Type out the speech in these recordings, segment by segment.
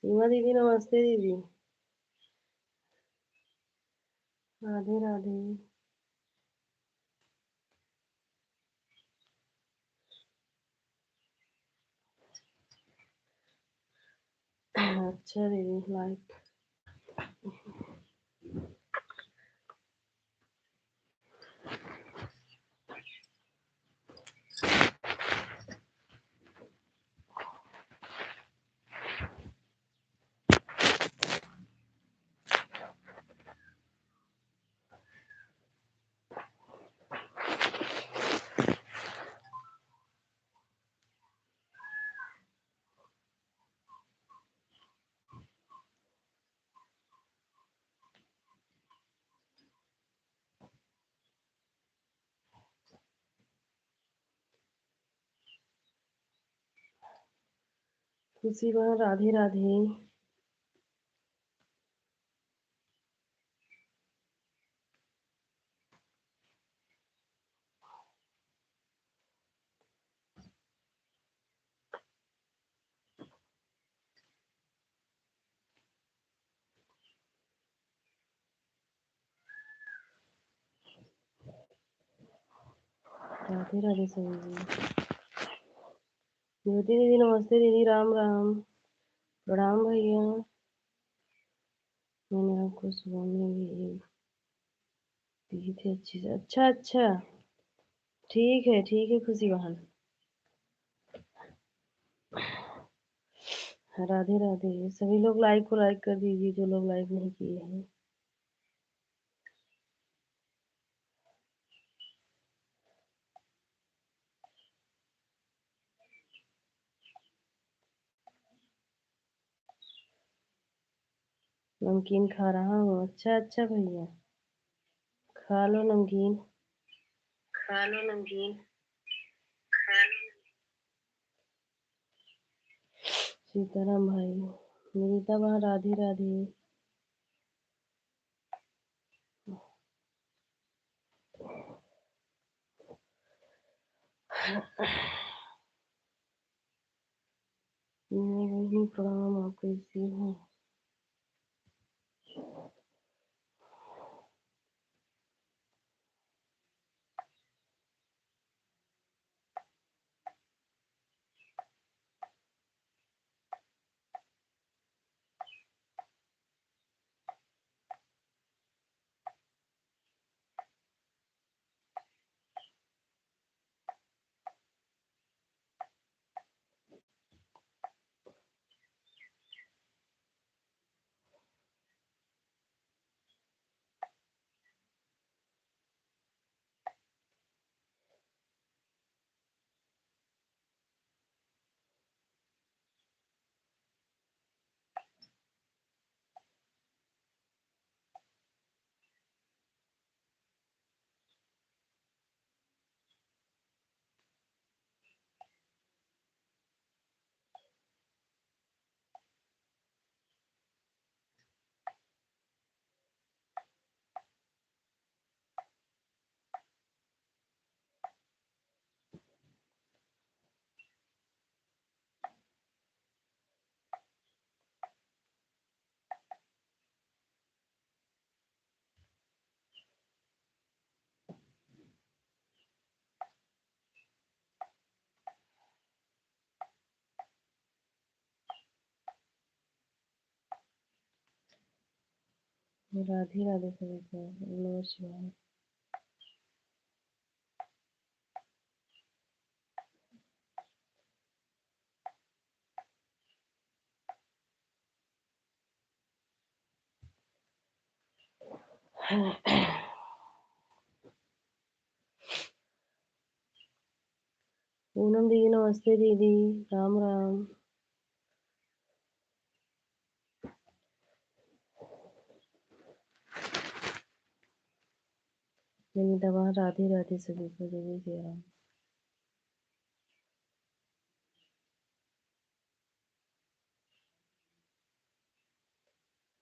सीमा दीदी नमस्ते दीदी। राधे राधे। अच्छा दीदी लाइक। खुशी बहन राधे राधे। राधे राधे सभी। ज्योति दीदी नमस्ते दीदी राम राम। प्रणाम भैया। मैंने आपको सुबह में भी दी थी अच्छी से। अच्छा अच्छा। ठीक है खुशी बहन। राधे राधे सभी लोग लाइक को लाइक कर दीजिए जो लोग लाइक नहीं किए हैं। नमकीन खा रहा हूँ। अच्छा अच्छा भैया खा लो नमकीन। खा लो नमकीन। खा लो। सीताराम भाई। नीता बहन राधे राधे। मैं प्रणाम आप कैसी हूँ। राधे राधे सभी को नमस्कार। पूनम दीदी नमस्ते दीदी राम राम। नीता बहन राधे राधे सभी को जय जय राम।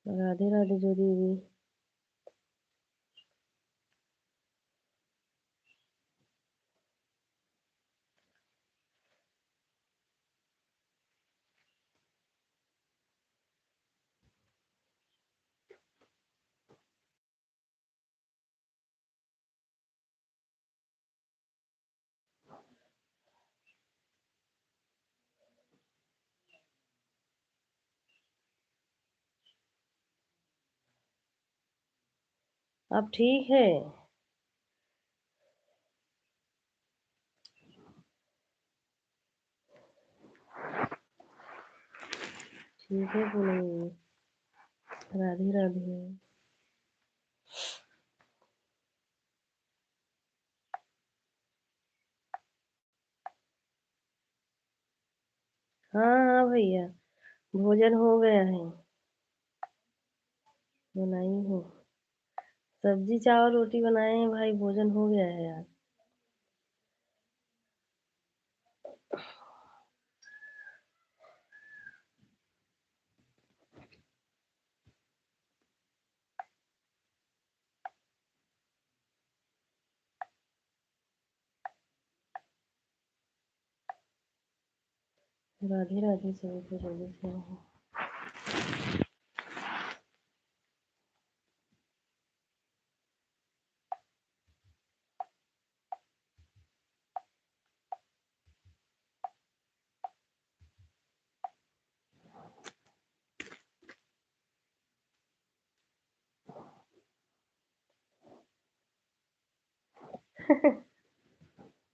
राधे राधे जो दीदी। अब ठीक है। ठीक है पूनम। राधे राधे। हाँ हाँ भैया, भोजन हो गया है। बनाई हूँ। सब्जी चावल रोटी बनाए हैं भाई, भोजन हो गया है यार। राधे राधे सभी को जल्दी से।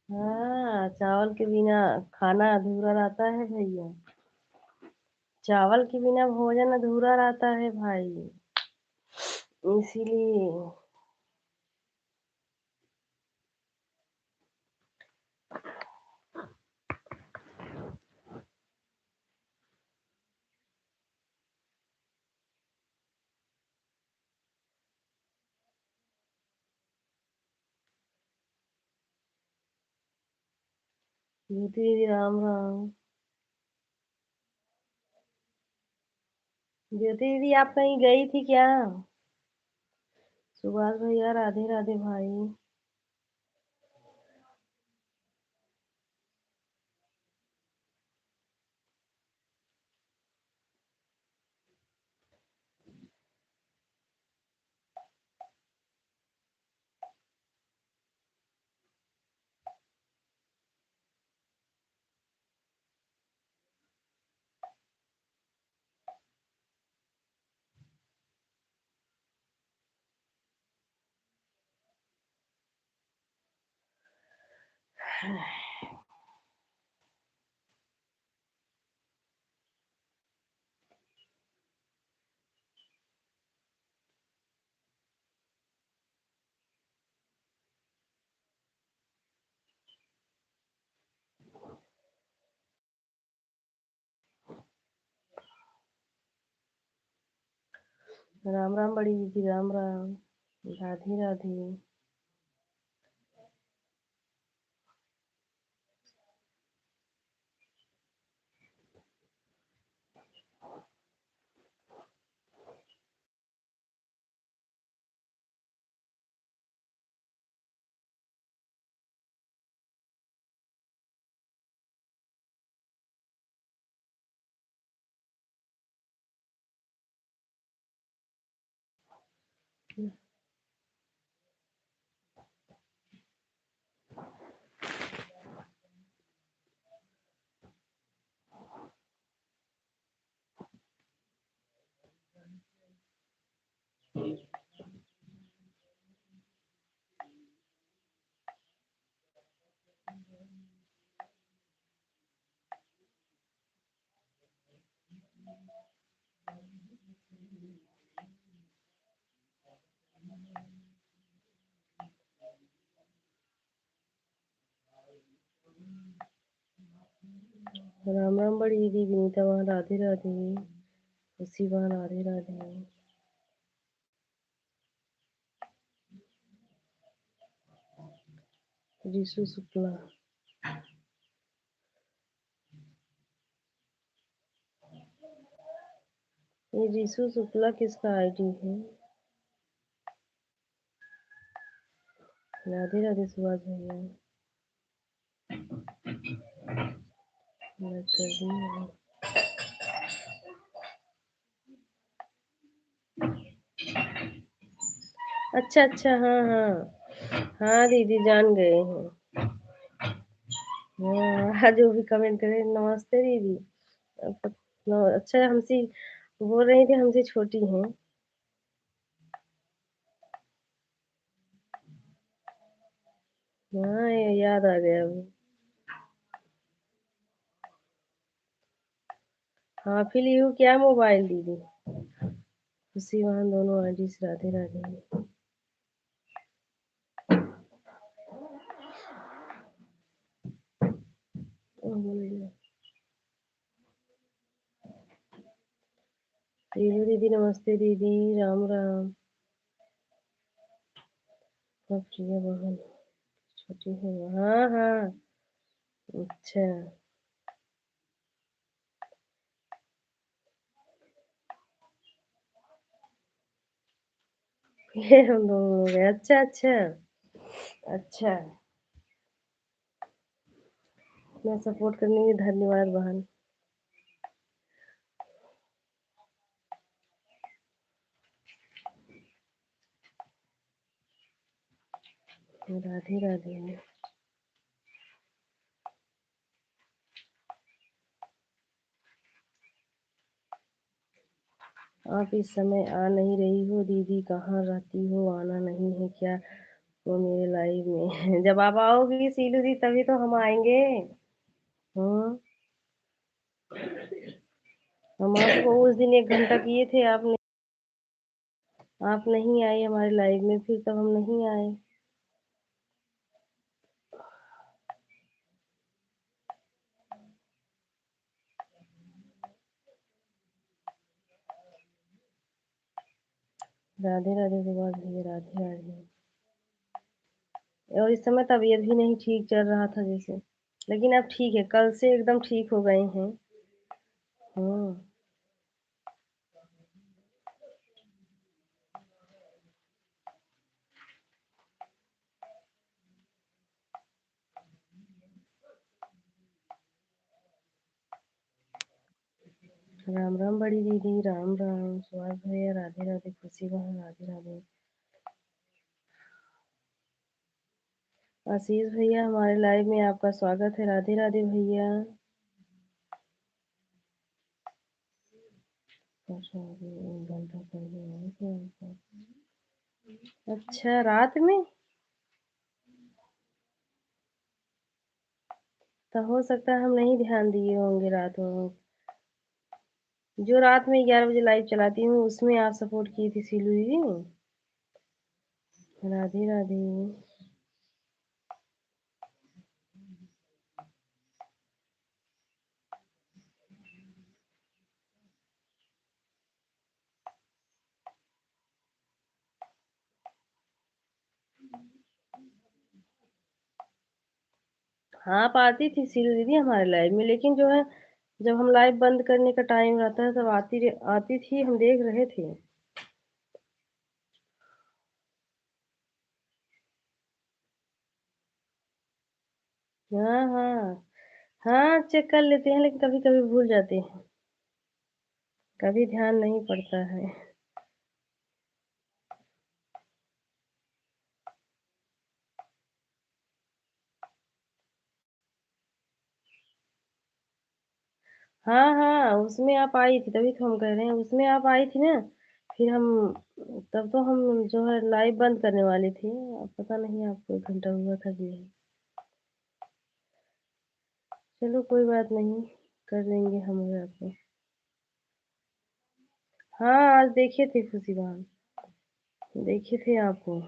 हाँ, चावल के बिना खाना अधूरा रहता है भैया। चावल के बिना भोजन अधूरा रहता है भाई, इसीलिए। ज्योति दीदी राम राम। ज्योति दीदी आप कहीं गई थी क्या? सुभाष भैया राधे राधे भाई। राम राम बड़ी दीदी राम राम। राधे राधे। राम राम बड़ी दीदी विनीता वहाँ राधे राधे। उसी वहाँ राधे राधे। रिशु शुक्ला। ये रिशु शुक्ला किसका आईडी है? राधे राधे सुभाष भैया। मैं कर दी हूँ। अच्छा अच्छा, हाँ हाँ। हाँ दीदी जान गए हैं। हाँ, जो भी कमेंट करे नमस्ते दीदी। अच्छा हमसे बोल रही थी, हमसे छोटी हैं। हाँ, ये याद आ गया अभी। हाँ, फिर यू क्या मोबाइल दीदी? खुशी वहां दोनों आंटी से राधे राधे। रीलू दीदी नमस्ते दीदी, राम राम। अब प्रिया बहन छोटी है। हाँ हाँ। अच्छा। ये हम दोनों हो गए। अच्छा अच्छा। अच्छा। इतना सपोर्ट करने के लिए धन्यवाद बहन। राधे राधे। आप इस समय आ नहीं रही हो दीदी, कहाँ रहती हो? आना नहीं है क्या वो मेरे लाइव में? जब आप आओगी सीलू दी तभी तो हम आएंगे। हाँ। हम आपको उस दिन 1 घंटा किए थे, आप नहीं आए हमारे लाइव में, फिर तब हम नहीं आए। राधे राधे सुभाष भैया, राधे राधे। और इस समय तबीयत भी नहीं ठीक चल रहा था जैसे, लेकिन अब ठीक है, कल से एकदम ठीक हो गए हैं। हाँ। राम राम बड़ी दीदी, राम राम सुभाष भैया, राधे राधे। खुशी बहन, राधे राधे। आशीष भैया हमारे लाइव में आपका स्वागत है, राधे राधे भैया। अच्छा, अभी 1 घंटा पहले आए थे आपका। अच्छा, रात में? तो हो सकता है हम नहीं ध्यान दिए होंगे रात में। जो रात में 11 बजे लाइव चलाती हूँ उसमें आप सपोर्ट की थी सीलू दीदी। राधे राधे। हाँ, आप आती थी सीलू दीदी हमारे लाइव में, लेकिन जो है जब हम लाइव बंद करने का टाइम रहता है तब आती थी, हम देख रहे थे। हाँ हाँ। हाँ, चेक कर लेते हैं लेकिन कभी कभी भूल जाते हैं, कभी ध्यान नहीं पड़ता है। हाँ हाँ, उसमें आप आई थी तभी तो हम कह रहे हैं, उसमें आप आई थी ना। फिर हम, तब तो हम जो है लाइव बंद करने वाले थे। अब पता नहीं आपको 1 घंटा हुआ था कि नहीं। चलो कोई बात नहीं, कर लेंगे हम आपको। हाँ, आज देखे थे खुशी बहन, देखे थे आपको।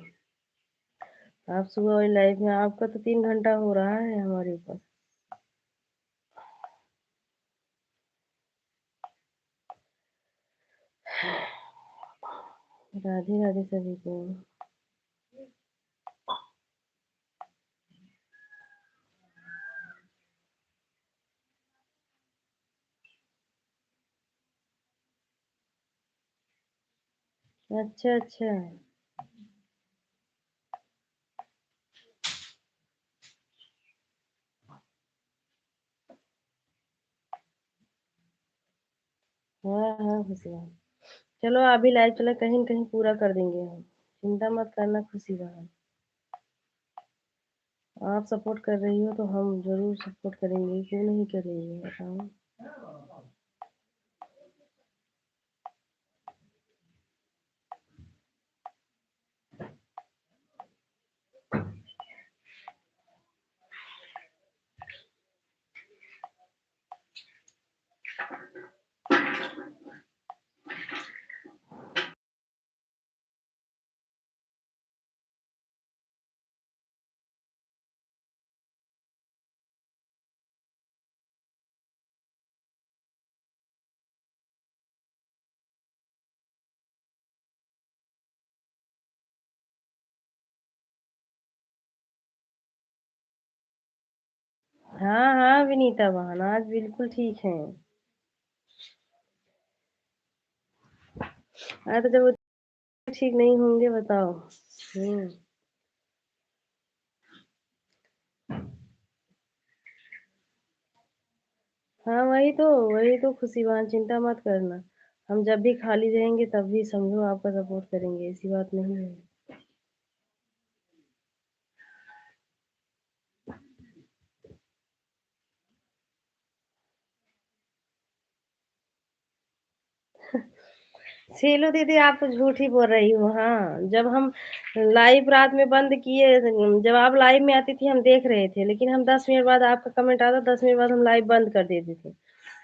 आप सुबह वाली लाइफ में, आपका तो 3 घंटा हो रहा है हमारे ऊपर। राधे राधे सभी को। अच्छा अच्छा। हाँ हाँ खुशी बहन। चलो आप भी लाइव चले, कहीं न कहीं पूरा कर देंगे हम, चिंता मत करना खुशी बहन। आप सपोर्ट कर रही हो तो हम जरूर सपोर्ट करेंगे, क्यों नहीं करेंगे बताओ। हाँ हाँ विनीता बहन, आज बिल्कुल ठीक है। अरे तो जब वो ठीक नहीं होंगे बताओ। हम्म। हाँ वही तो खुशी बहन, चिंता मत करना। हम जब भी खाली रहेंगे तब भी समझो आपका सपोर्ट करेंगे, ऐसी बात नहीं है। शीलू दीदी आप तो झूठ ही बोल रही हो। हाँ, जब हम लाइव रात में बंद किए, जब आप लाइव में आती थी हम देख रहे थे, लेकिन हम 10 मिनट बाद आपका कमेंट आता, 10 मिनट बाद हम लाइव बंद कर देते थे,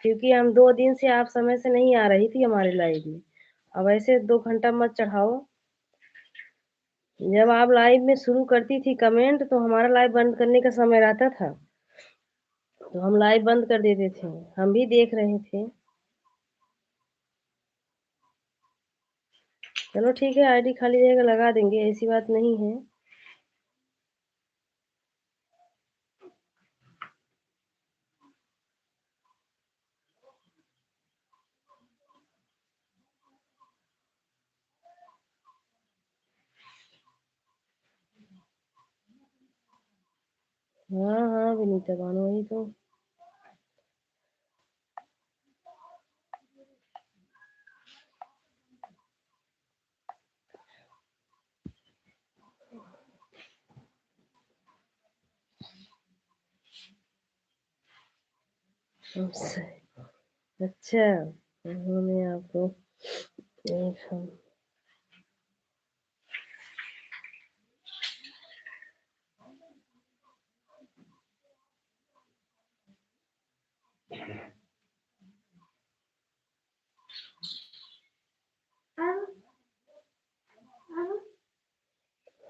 क्योंकि हम 2 दिन से आप समय से नहीं आ रही थी हमारे लाइव में। अब ऐसे 2 घंटा मत चढ़ाओ। जब आप लाइव में शुरू करती थी कमेंट, तो हमारा लाइव बंद करने का समय रहता था, तो हम लाइव बंद कर देते थे। हम भी देख रहे थे। चलो ठीक है, आईडी खाली रहेगा लगा देंगे, ऐसी बात नहीं है। हाँ हाँ विनीता बानो, वही तो। अच्छा। अच्छा, उन्होंने आपको एक हम।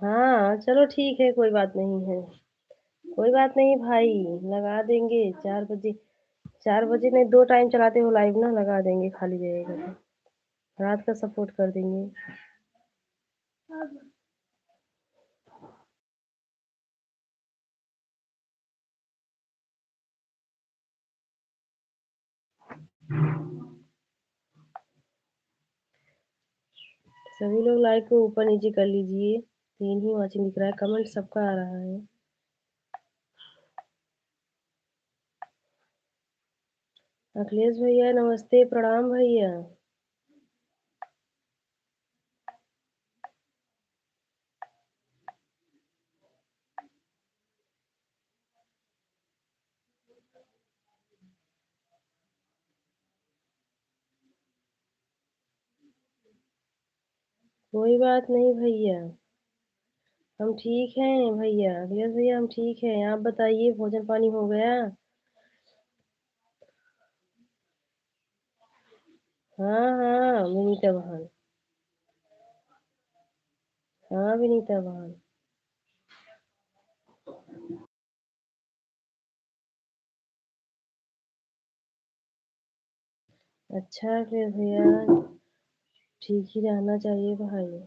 हाँ चलो ठीक है, कोई बात नहीं है। कोई बात नहीं भाई, लगा देंगे 4 बजे। 4 बजे नहीं, 2 टाइम चलाते हो लाइव ना, लगा देंगे खाली रहेगा तो। रात का सपोर्ट कर देंगे। सभी लोग लाइक को ऊपर नीचे कर लीजिए, 3 ही वाचिंग दिख रहा है, कमेंट सबका आ रहा है। अखिलेश भैया नमस्ते, प्रणाम भैया। कोई बात नहीं भैया, हम ठीक हैं भैया, अखिलेश भैया हम ठीक हैं। आप बताइए, भोजन पानी हो गया? हाँ हाँ विनीता बहन। हाँ विनीता बहन। अच्छा अखिलेश भैया, ठीक ही रहना चाहिए भाई।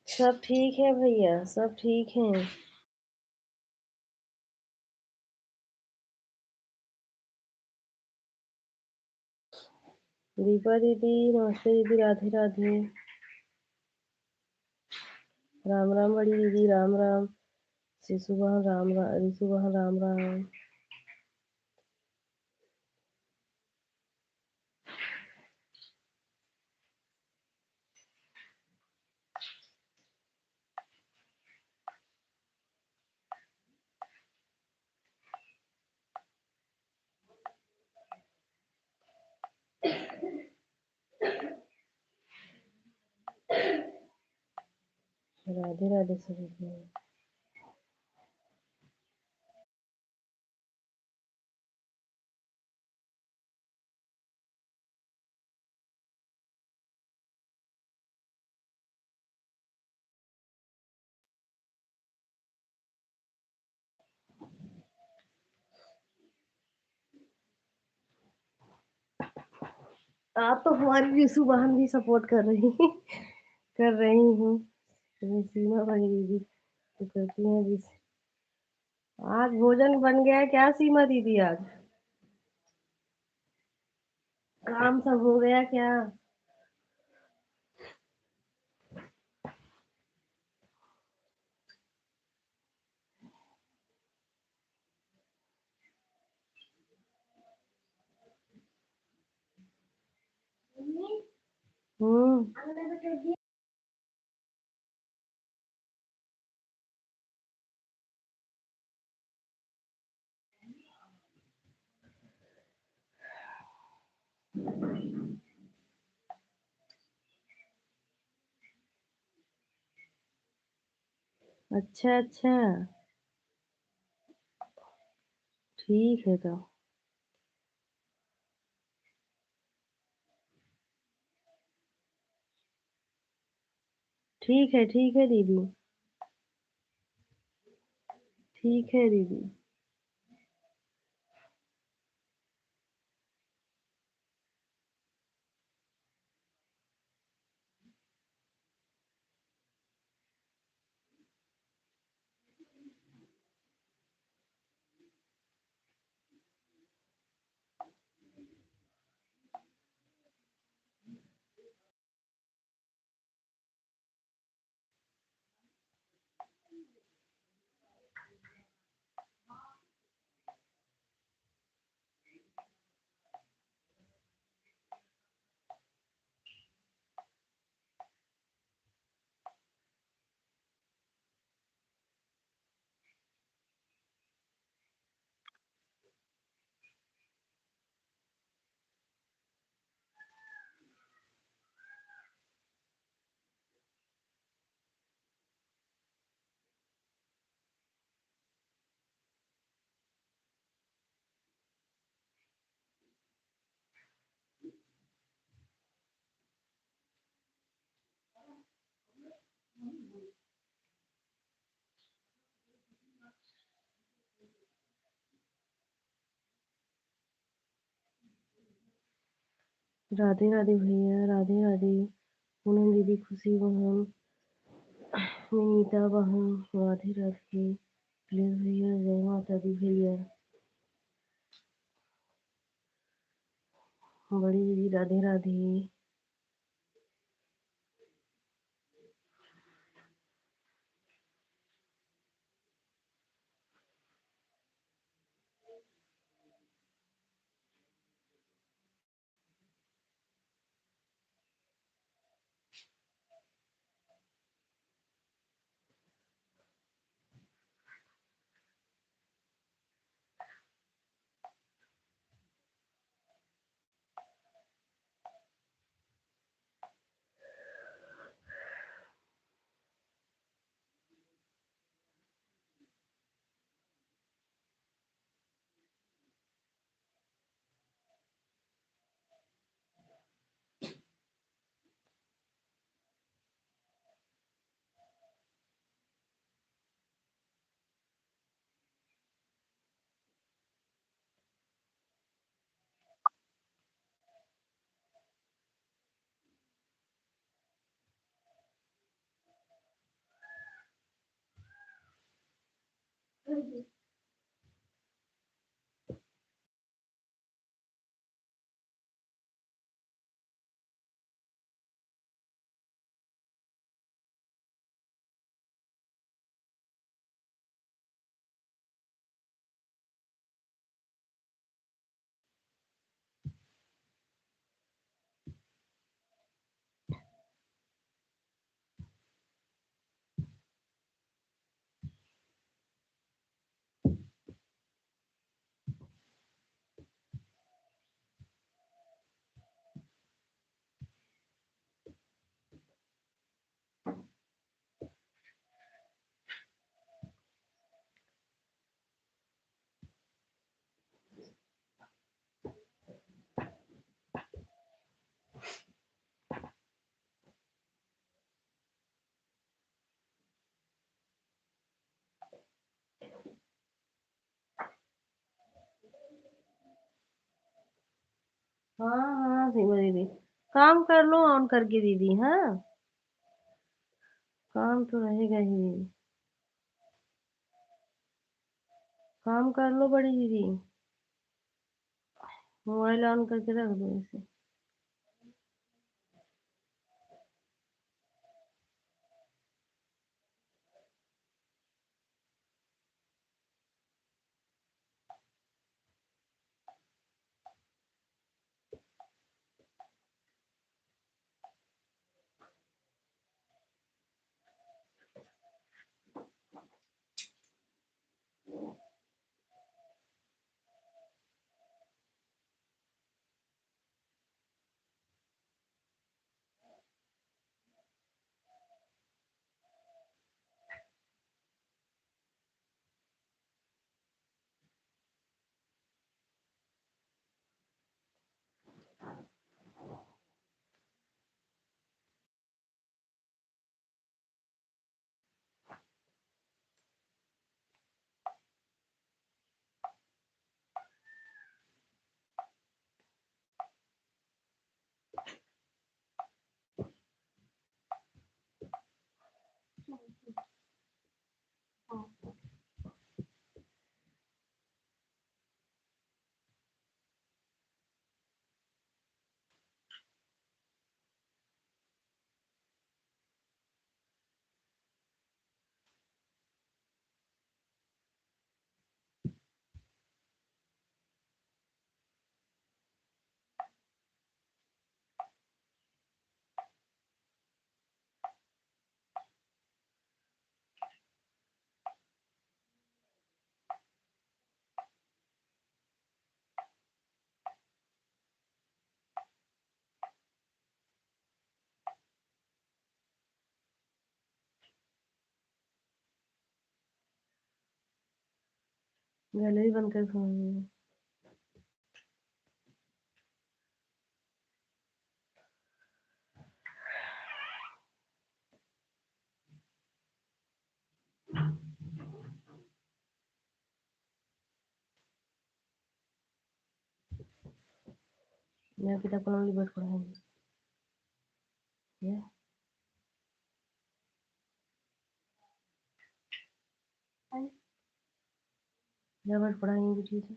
सब ठीक है भैया, सब ठीक है। दीपा दीदी नमस्ते दीदी, राधे राधे। राम राम बड़ी दीदी, राम राम। शिशु बहन राम राम, रिशु बहन राम राम। राधे राधे सभी को। आप तो हमारी रिशु बहन भी सपोर्ट कर रही कर रही हूँ। सीमा भाई दीदी तो करती हैं भी। आज भोजन बन गया है क्या सीमा दीदी? आज काम सब हो गया क्या? हम्म। अच्छा अच्छा। ठीक है तो। ठीक है दीदी। ठीक है दीदी। राधे राधे भैया, राधे राधे। पूनम दीदी, खुशी बहन, विनीता बहन, राधे राधे। प्लीज भैया, जय माता दी भैया। बड़ी दीदी, राधे राधे। हाँ हाँ सीमा दीदी, काम कर लो ऑन करके दीदी। हाँ, काम तो रहेगा ही दीदी। काम कर लो बड़ी दीदी, मोबाइल ऑन करके रख दो इसे। गैलरी बंद कर फोन। मैं किताब कलम लिबट पढ़ाएंगे। या लिबट पढ़ाएंगे टीचर।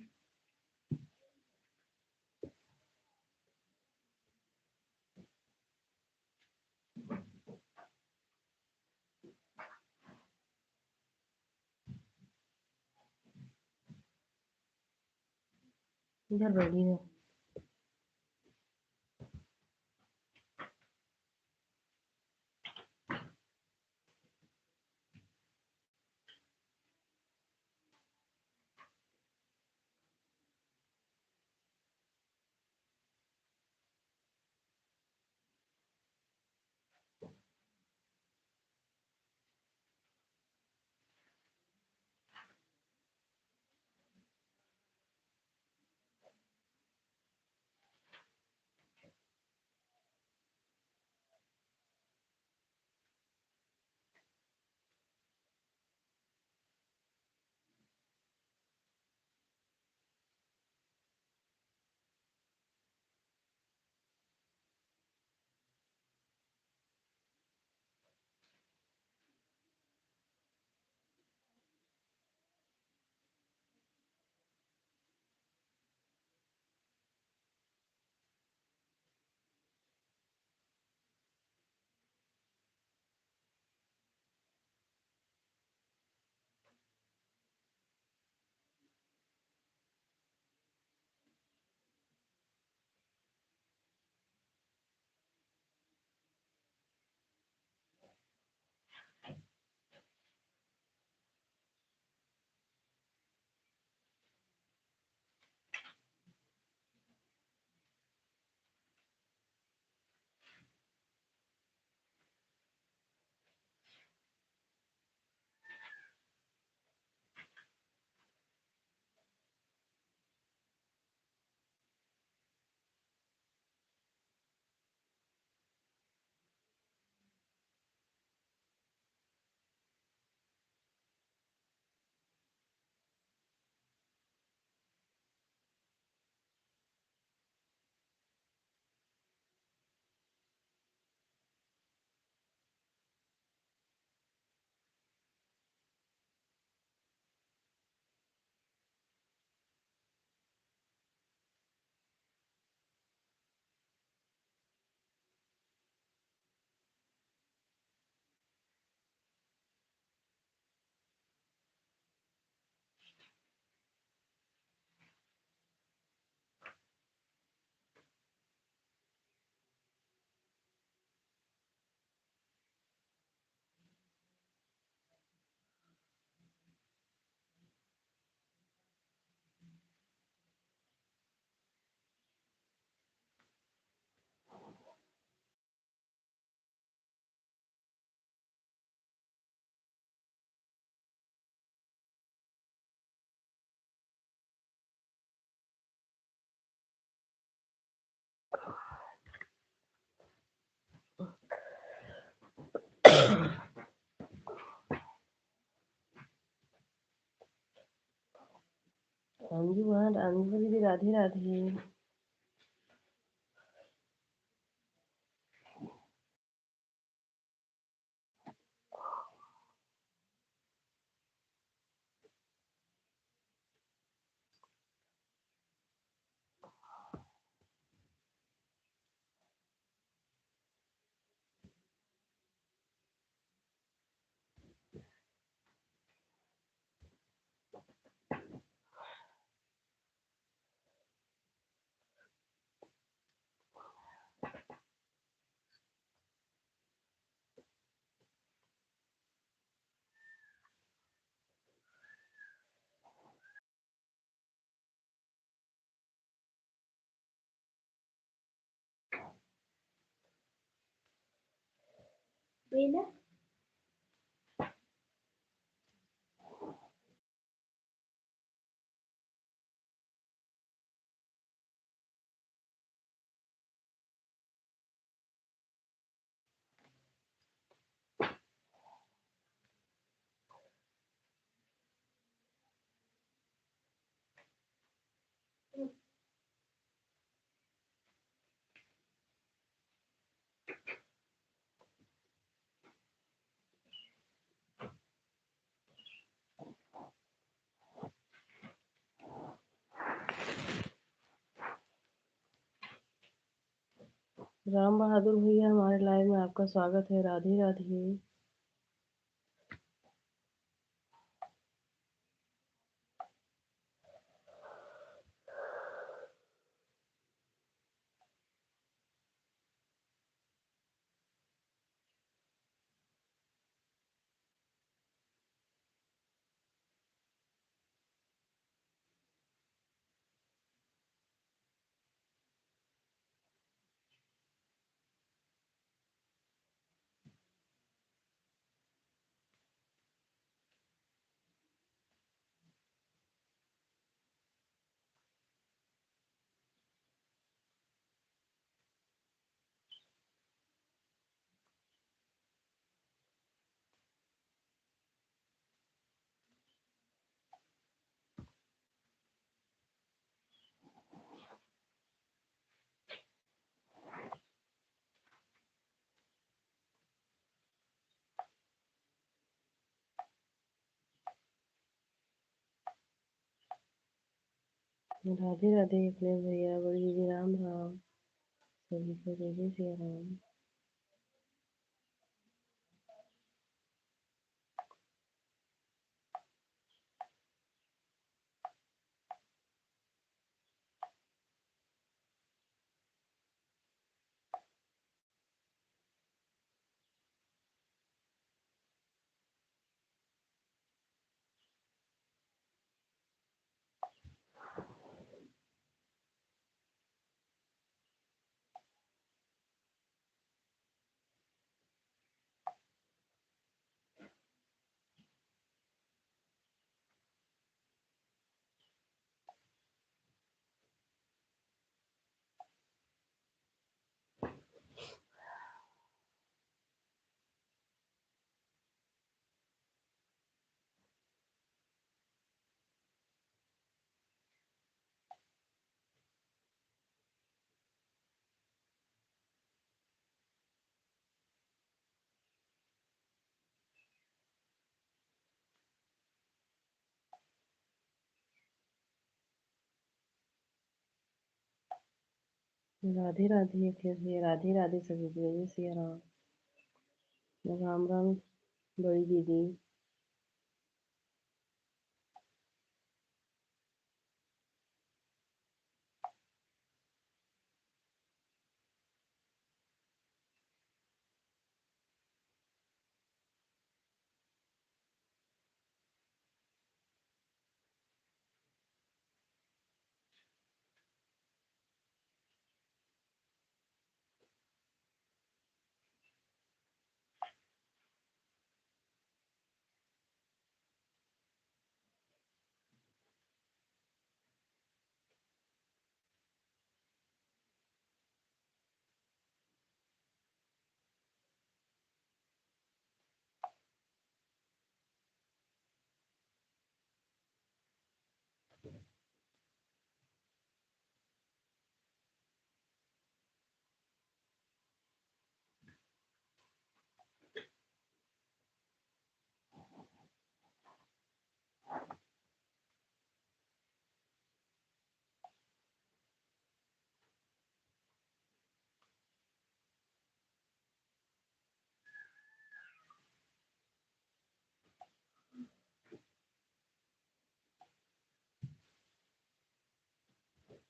इधर बैठी है। हाँ, अंजलि दीदी राधे राधे। बेला राम बहादुर भैया हमारे लाइव में आपका स्वागत है। राधे राधे। राधे राधे अखिलेश भैया, बड़ी दीदी राम राम। सभी को जय जय सिया राम। राधे राधे अखिलेश भैया, राधे राधे सभी को जय जय सिया राम। राम राम बड़ी दीदी।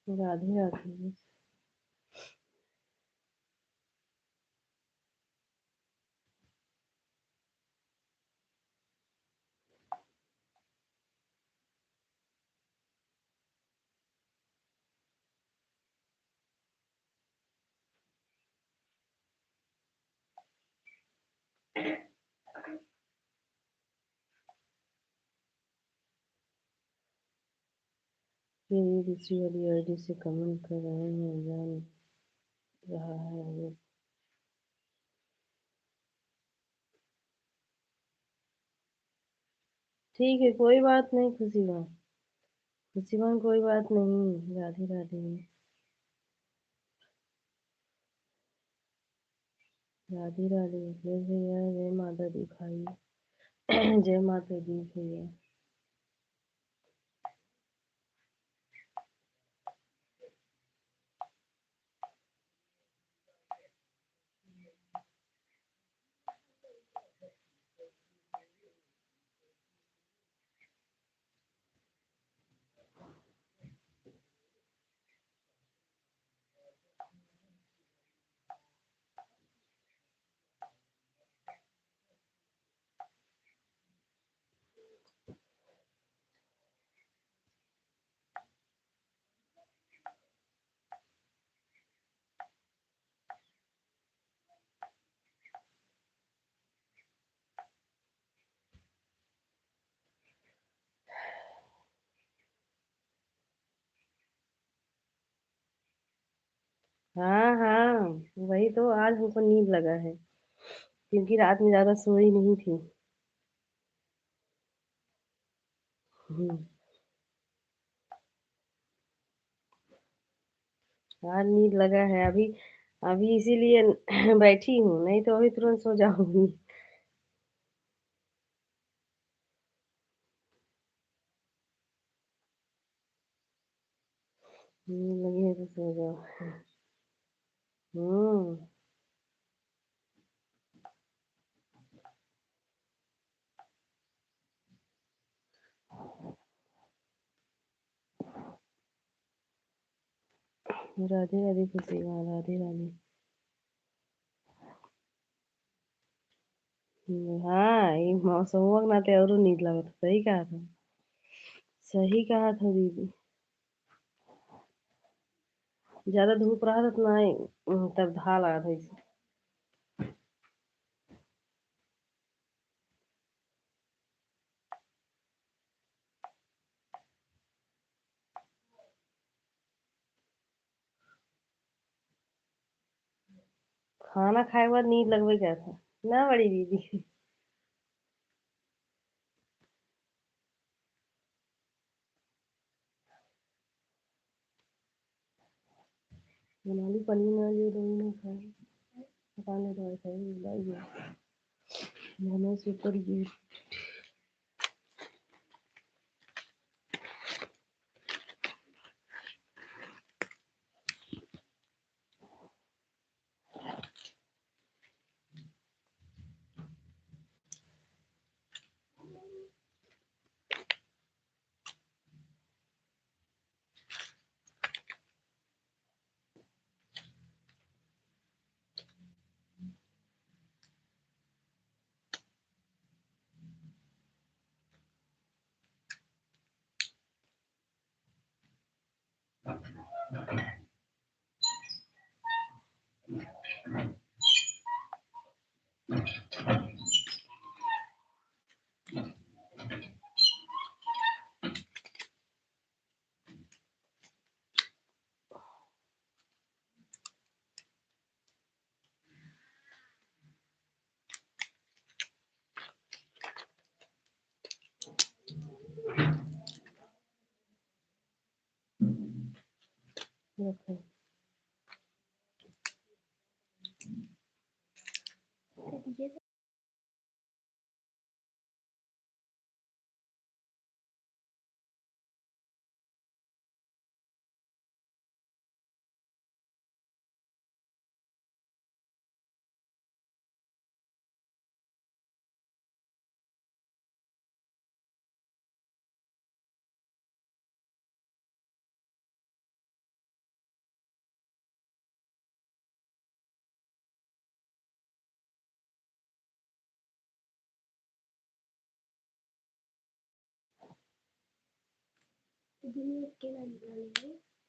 राधे राधे। ये दूसरी वाली आईडी से कमेंट कर रहे हैं, जान रहा है ये। ठीक है, कोई बात नहीं खुशी बहन। खुशी बहन कोई बात नहीं। राधे राधे। राधे राधे। जय भैया, जय माता दी भाई। जय माता दी भैया। हाँ हाँ, वही तो आज हमको नींद लगा है, क्योंकि रात में ज्यादा सोई नहीं थी। हम्म, आज नींद लगा है अभी। अभी इसीलिए बैठी हूँ, नहीं तो अभी तुरंत सो जाऊंगी। नींद लगी है तो सो जाओ। हम्म। राधे राधे खुशी, हाँ राधे राधे। हाँ, ये मौसम ना ते और नींद लगा था, सही कहा था। सही कहा था दीदी। ज्यादा धूप रहा था तो नहीं, तब धा लगा था इसे। खाना खाए के बाद नींद लगवे क्या था ना बड़ी दीदी। बनाली पनीर ना जो दही ना खाए। पता नहीं दवाई खाई लाइए। मैंने सुपर जी। रखो।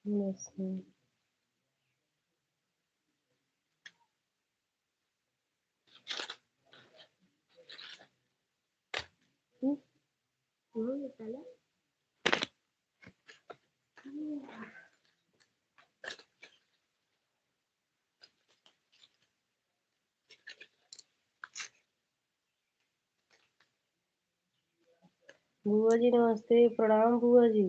बस बुआ जी नमस्ते, प्रणाम बुआ जी।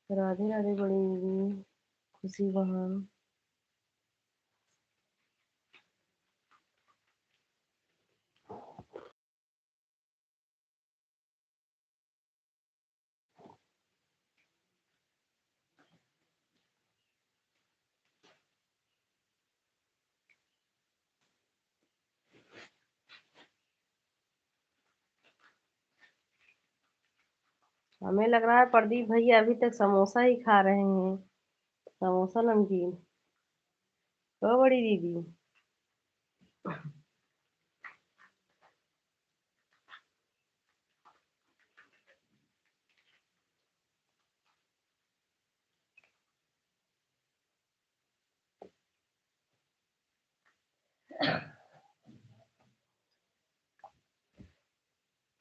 राधे राधे बड़ी दीदी, खुशी बहन। हमें लग रहा है प्रदीप भैया अभी तक समोसा ही खा रहे हैं, समोसा नमकीन। ओ बड़ी दीदी,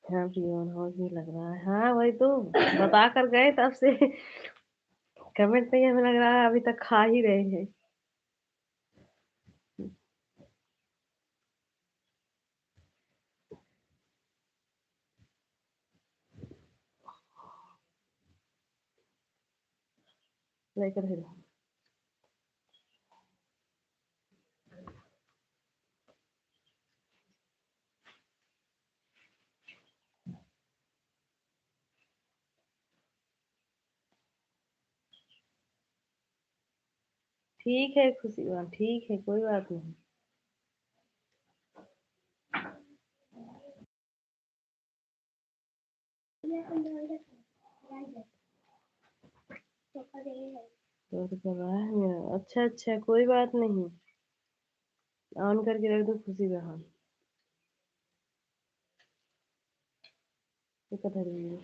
हाँ पियोन हो ही लग रहा है। हाँ वही तो बता कर गए तब से कमेंट नहीं, हमें लग रहा है अभी तक खा ही रहे हैं। लेकर है। ठीक है खुशी बहन, ठीक है, कोई बात नहीं। तो कर रहा है मेरा, अच्छा अच्छा, कोई बात नहीं। ऑन करके रख दो खुशी बहन। ये कट रही है।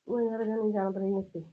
वो घर घर नहीं जान रही है।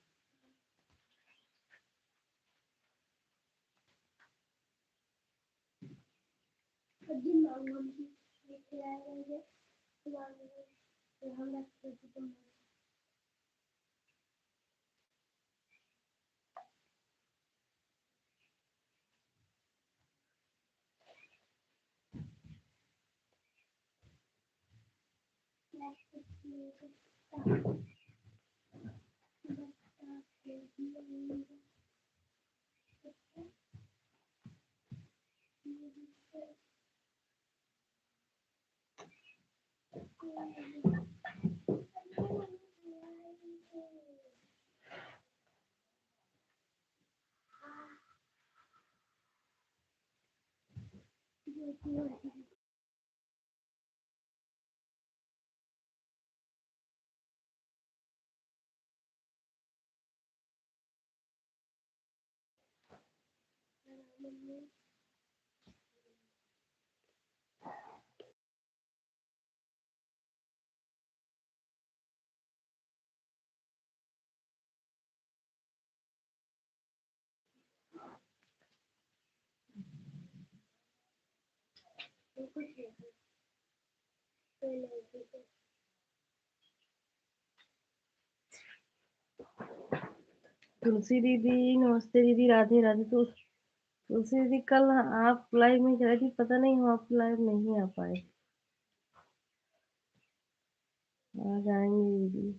तुलसी दीदी, नमस्ते दीदी, राधे राधे। तो तुलसी दीदी, कल आप लाइव में कह रही थी, पता नहीं हम आप लाइव नहीं आ पाए। आज आएंगे दीदी।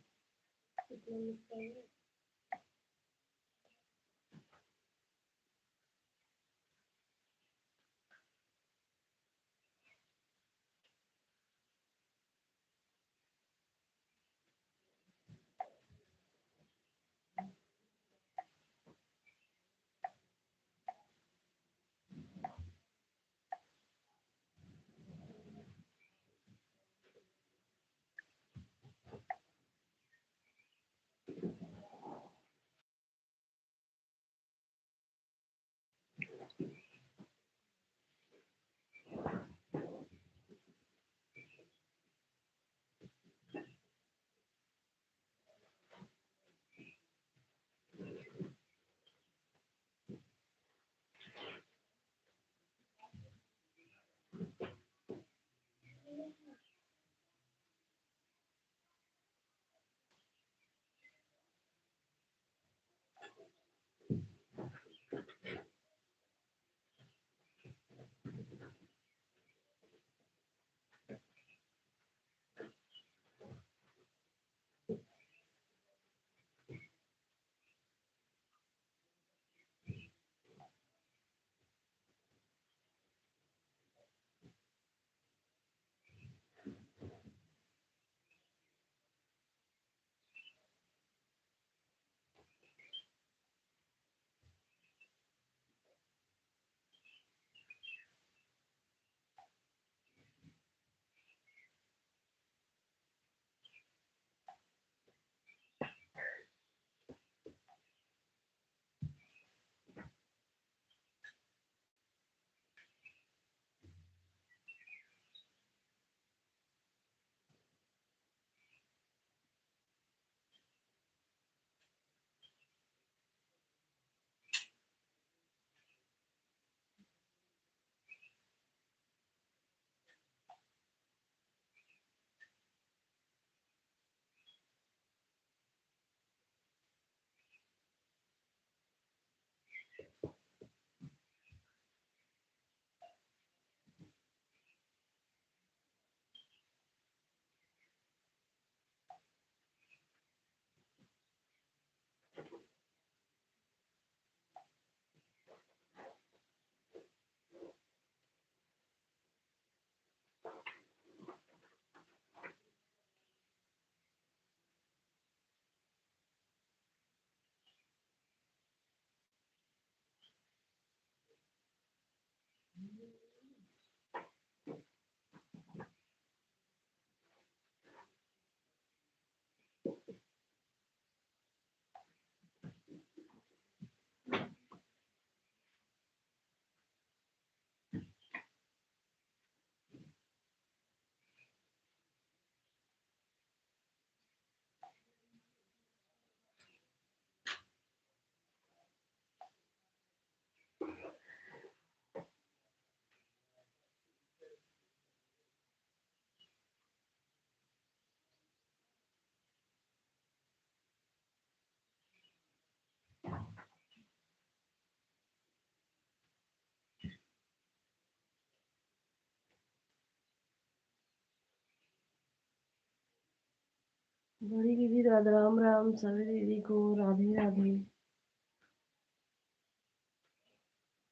बड़ी दीदी, राधा राम राम। सभी दीदी को राधे राधे।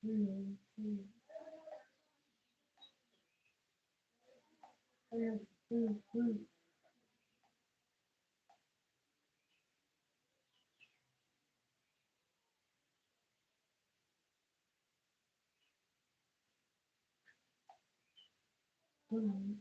हम्म, हम्म, हम्म, हम्म, हम्म।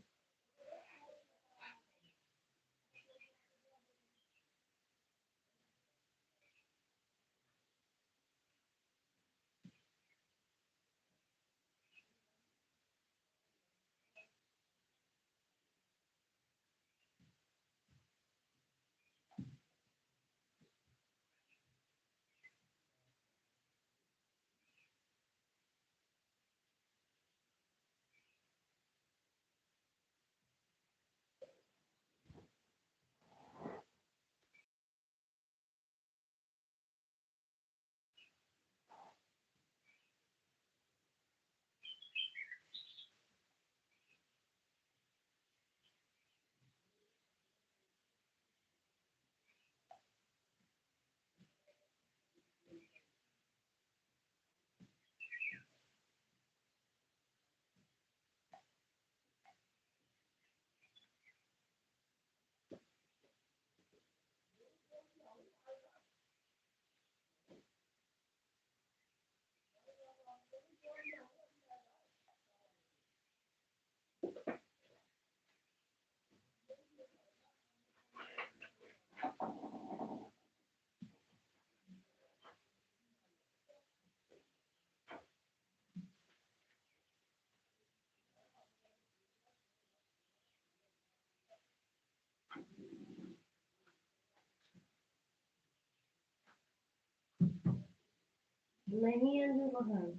नहीं अंजू बहन,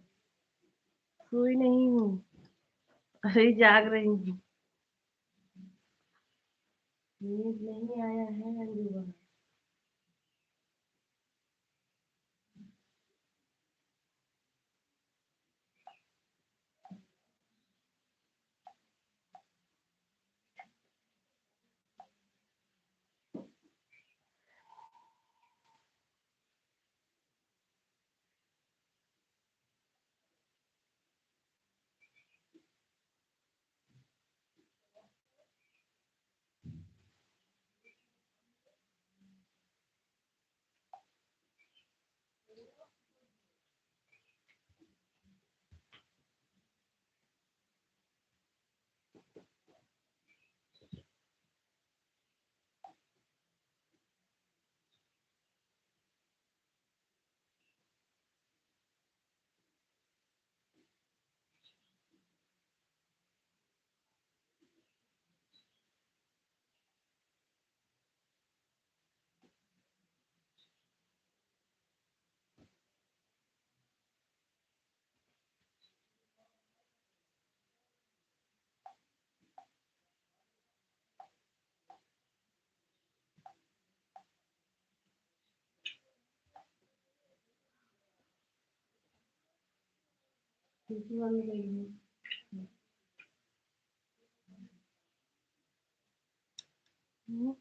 सोई नहीं हूँ। अरे जाग रही हूँ। नींद नहीं आया है अंजू बहन। खिड़की बंद गई है। हम्म,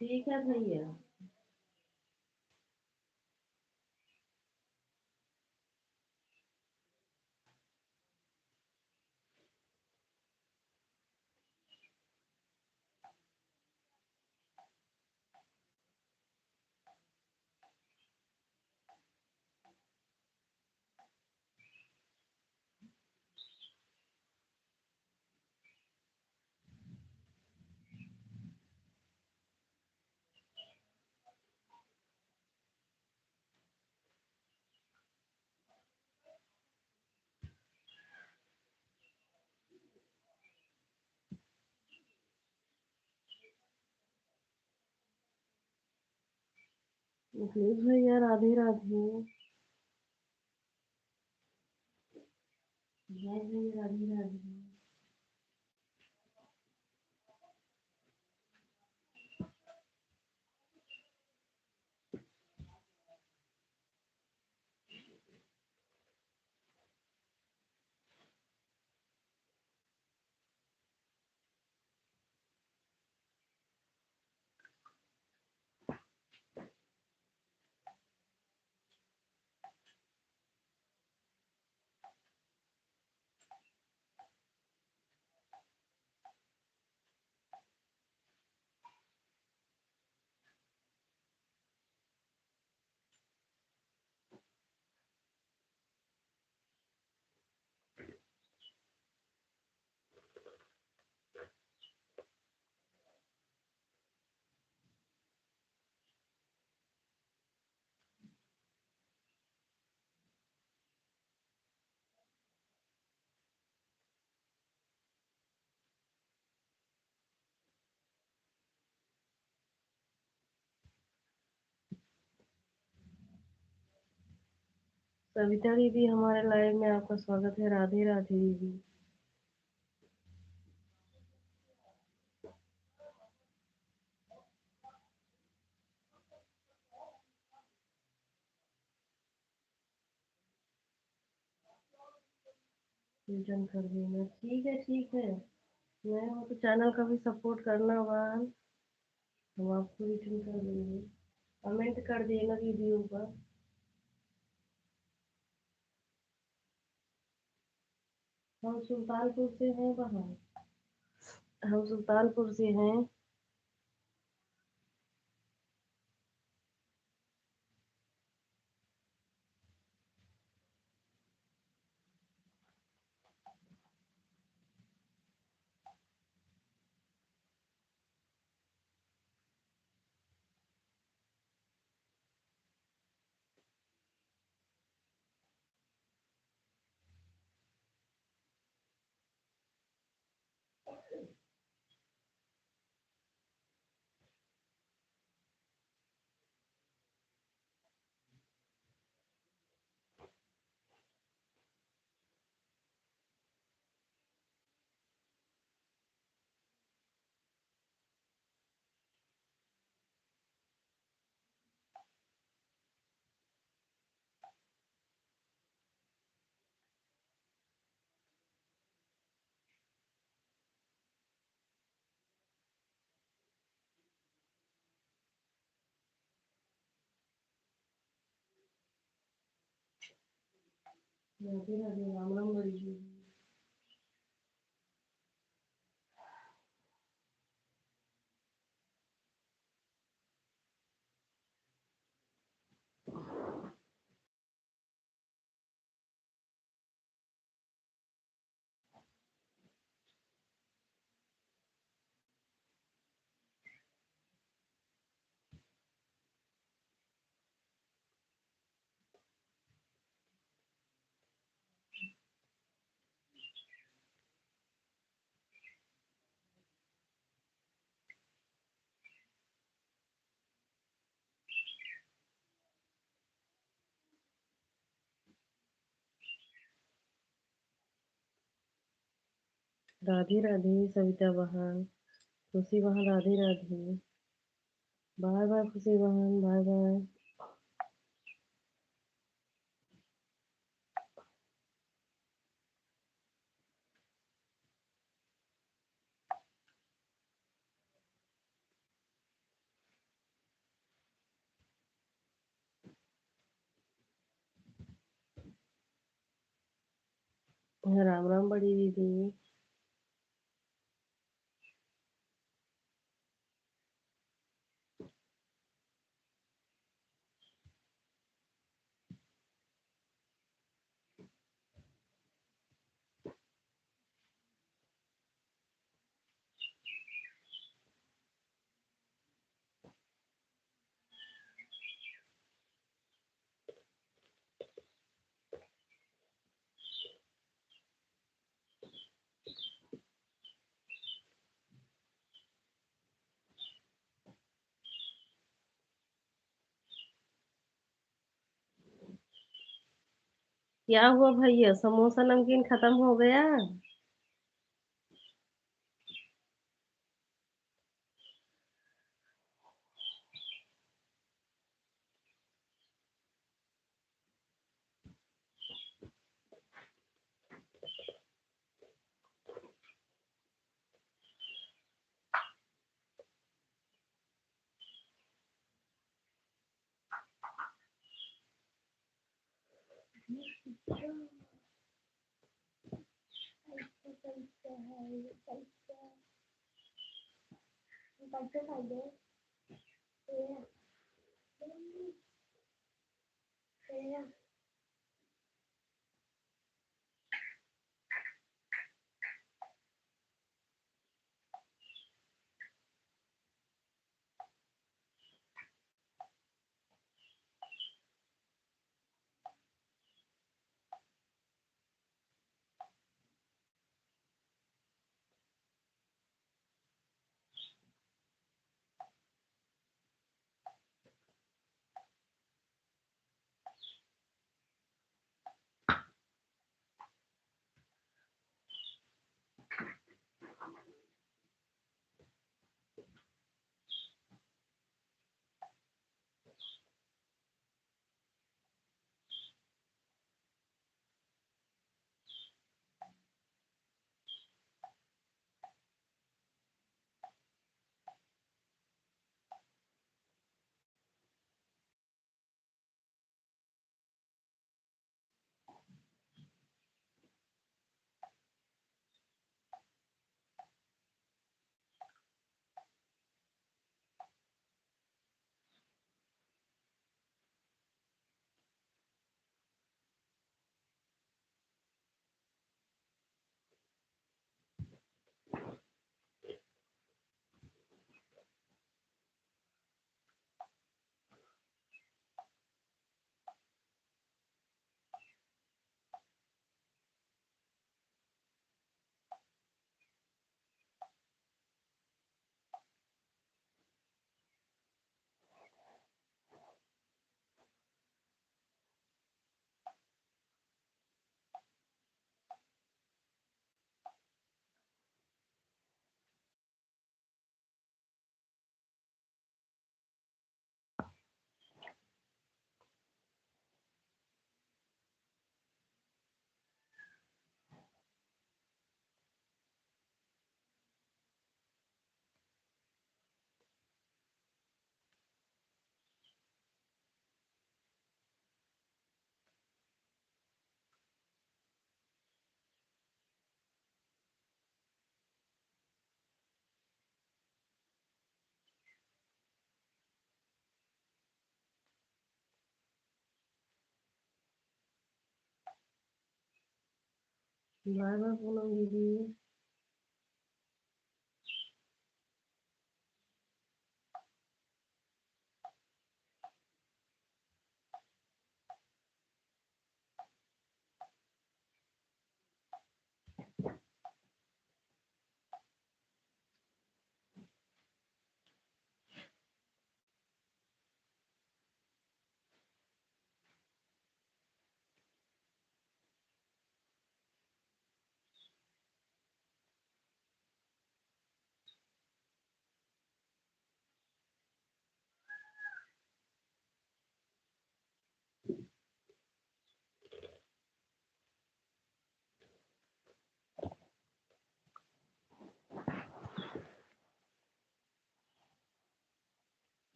ठीक है भैया। प्लीज भैया, राधे राधे। जय भैया, राधे राधे। सविता दीदी, हमारे लाइव में आपका स्वागत है। राधे राधे दीदी। पूजन कर देना, ठीक है ठीक है। मैं हो तो चैनल का भी सपोर्ट करना बहन। हम आपको रिटर्न कर देंगे। कमेंट कर दिए ना वीडियो पर। हम सुल्तानपुर से हैं बहन। हम सुल्तानपुर से हैं। राधे राधे, राम राम बड़ी जी। राधे राधे सविता बहन। खुशी बहन राधे राधे। बाय बाय खुशी बहन, बाय बाय। राम राम बड़ी दीदी। क्या हुआ भैया, समोसा नमकीन खत्म हो गया? बाय बाय पूनम दीदी।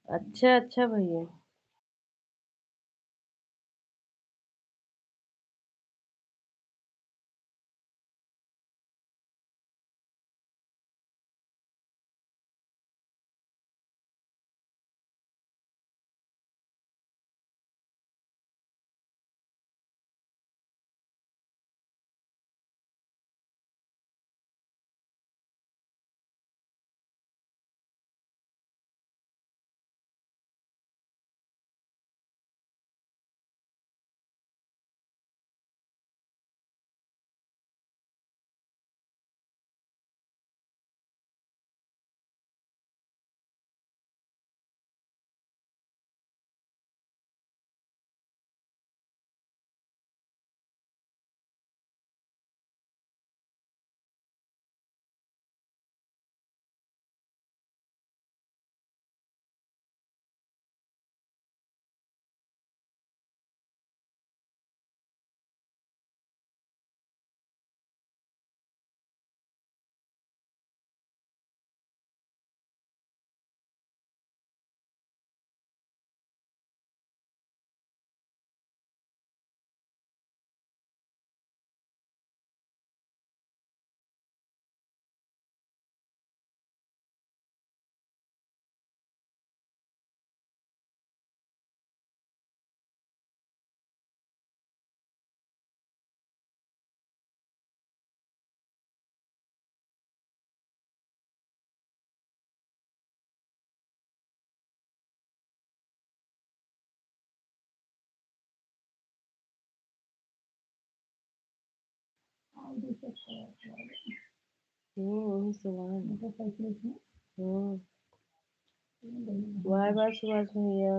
अच्छा अच्छा भैया। वही सुना है। बाय बाय सुभाष भैया।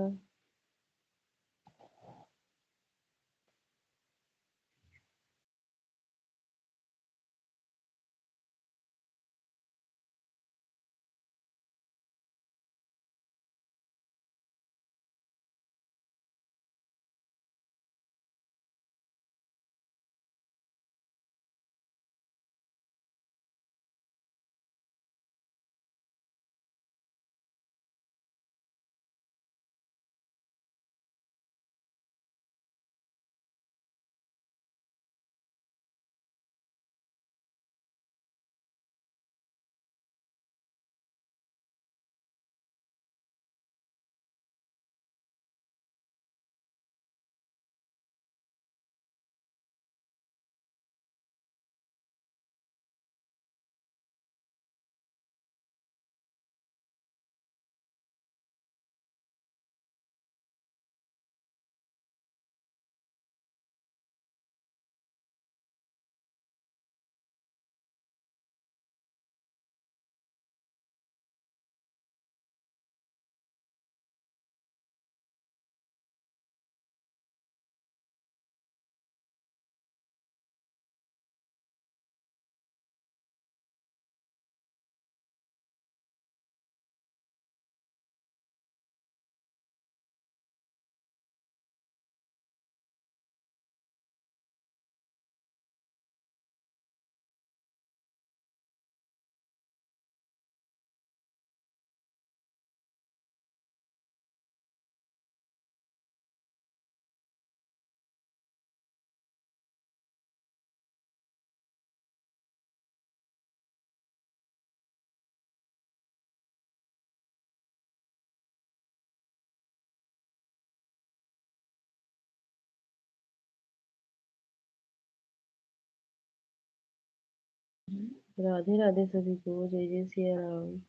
राधे राधे सभी को, जय जय सिया राम।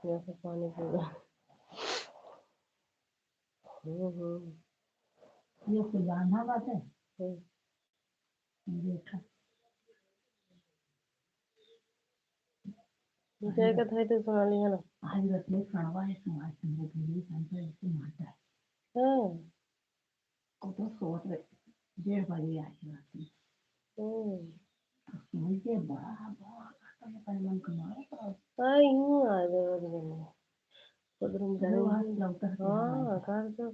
या फिर पानी पूरा। हम्म। ये कोई जानना बात है। हम्म। देखा जाएगा था तो सुना लिया ना। आज रत्ने कड़वा है समाज संघ के लिए संतर इससे मारता है। हाँ। वो तो सोच रहे 1:30 आई रात हम्म। में मुझे बड़ा बड़ा खाता है पर मन कमाया तो हाँ यूं आ जाएगा दिन खुद रूम अरे जाने वहाँ ही। लौटा के हाँ हमारे कार तो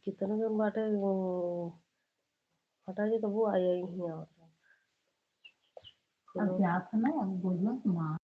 कितने दिन बाटे वो हटा जी तो वो आया ही नहीं और अब क्या था ना अब बोलियो माँ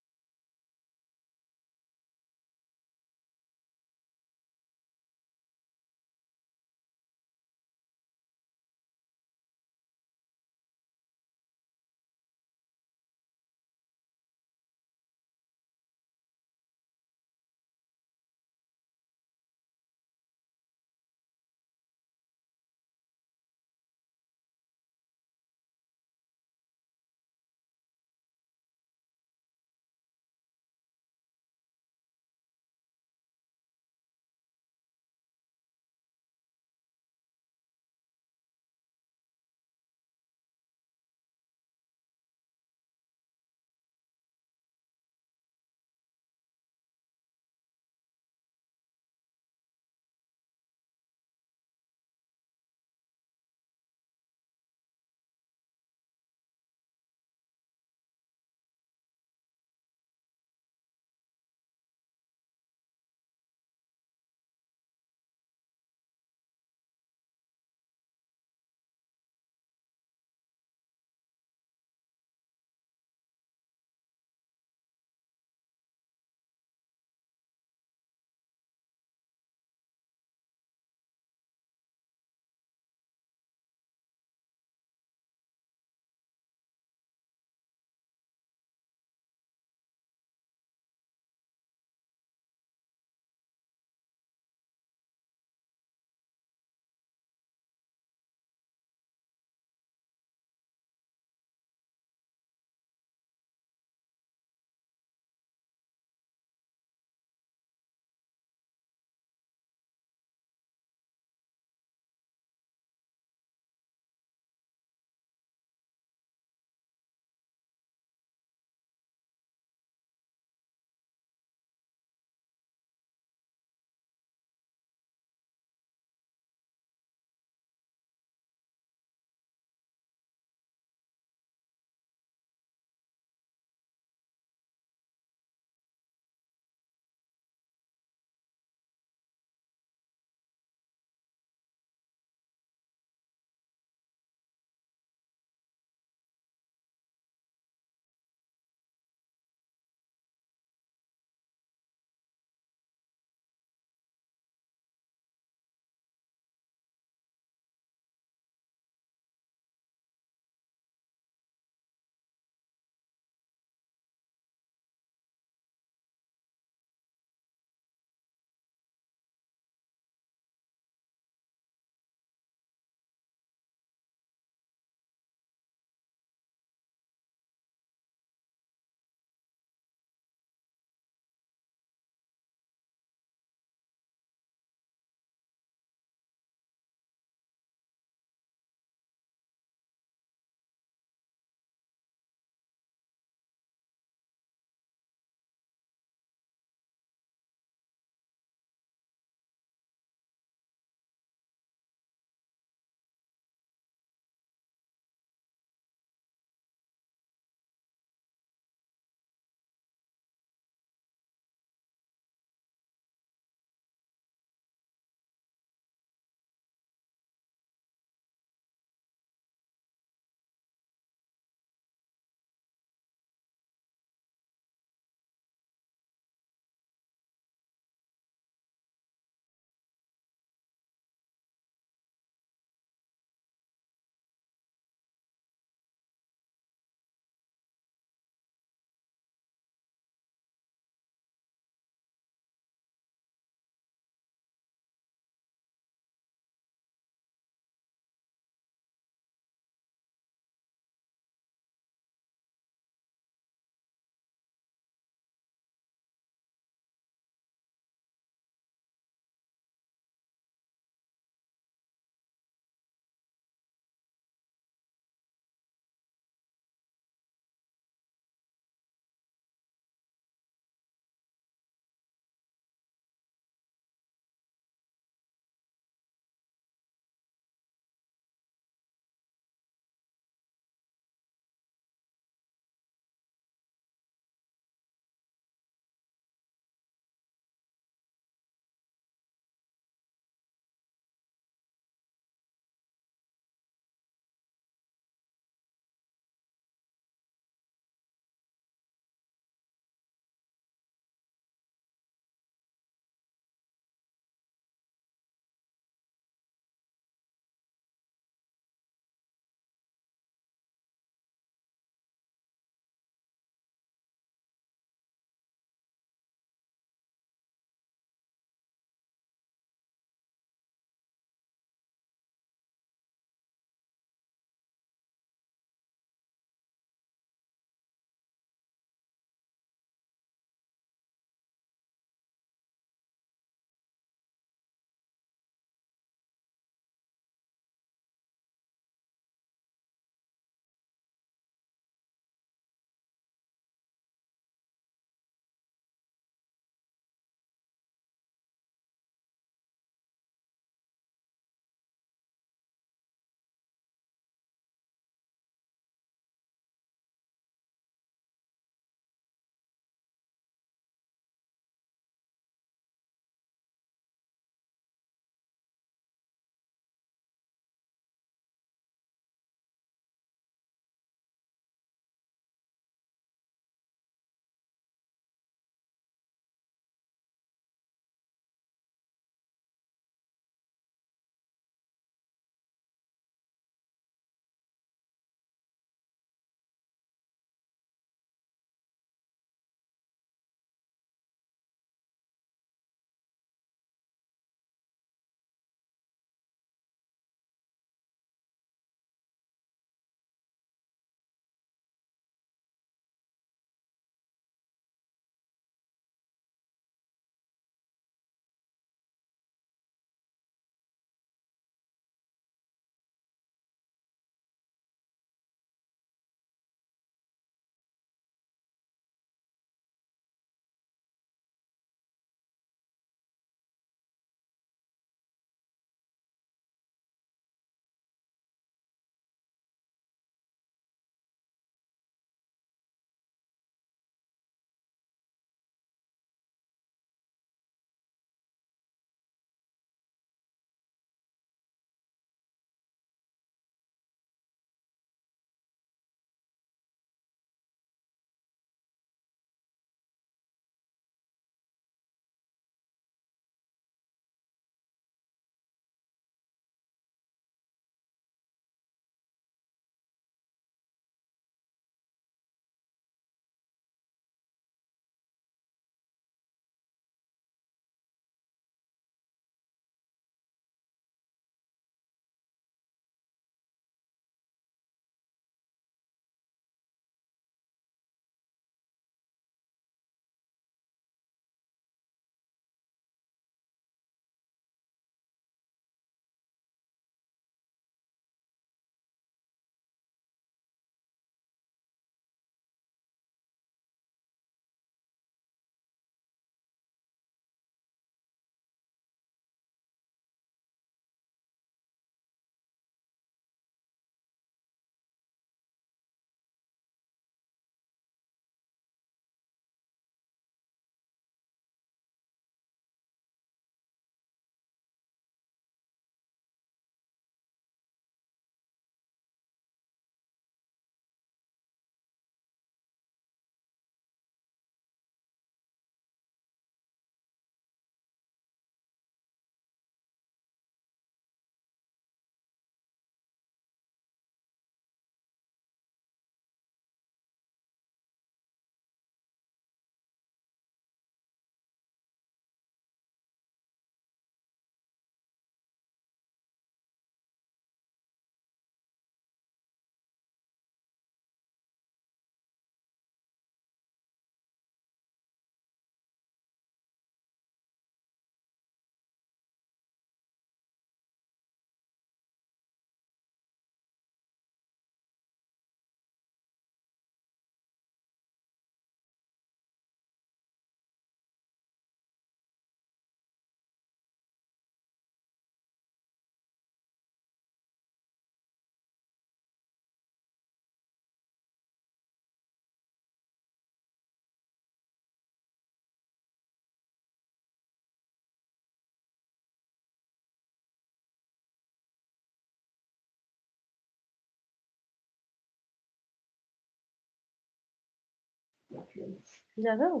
ज़्यादा हो?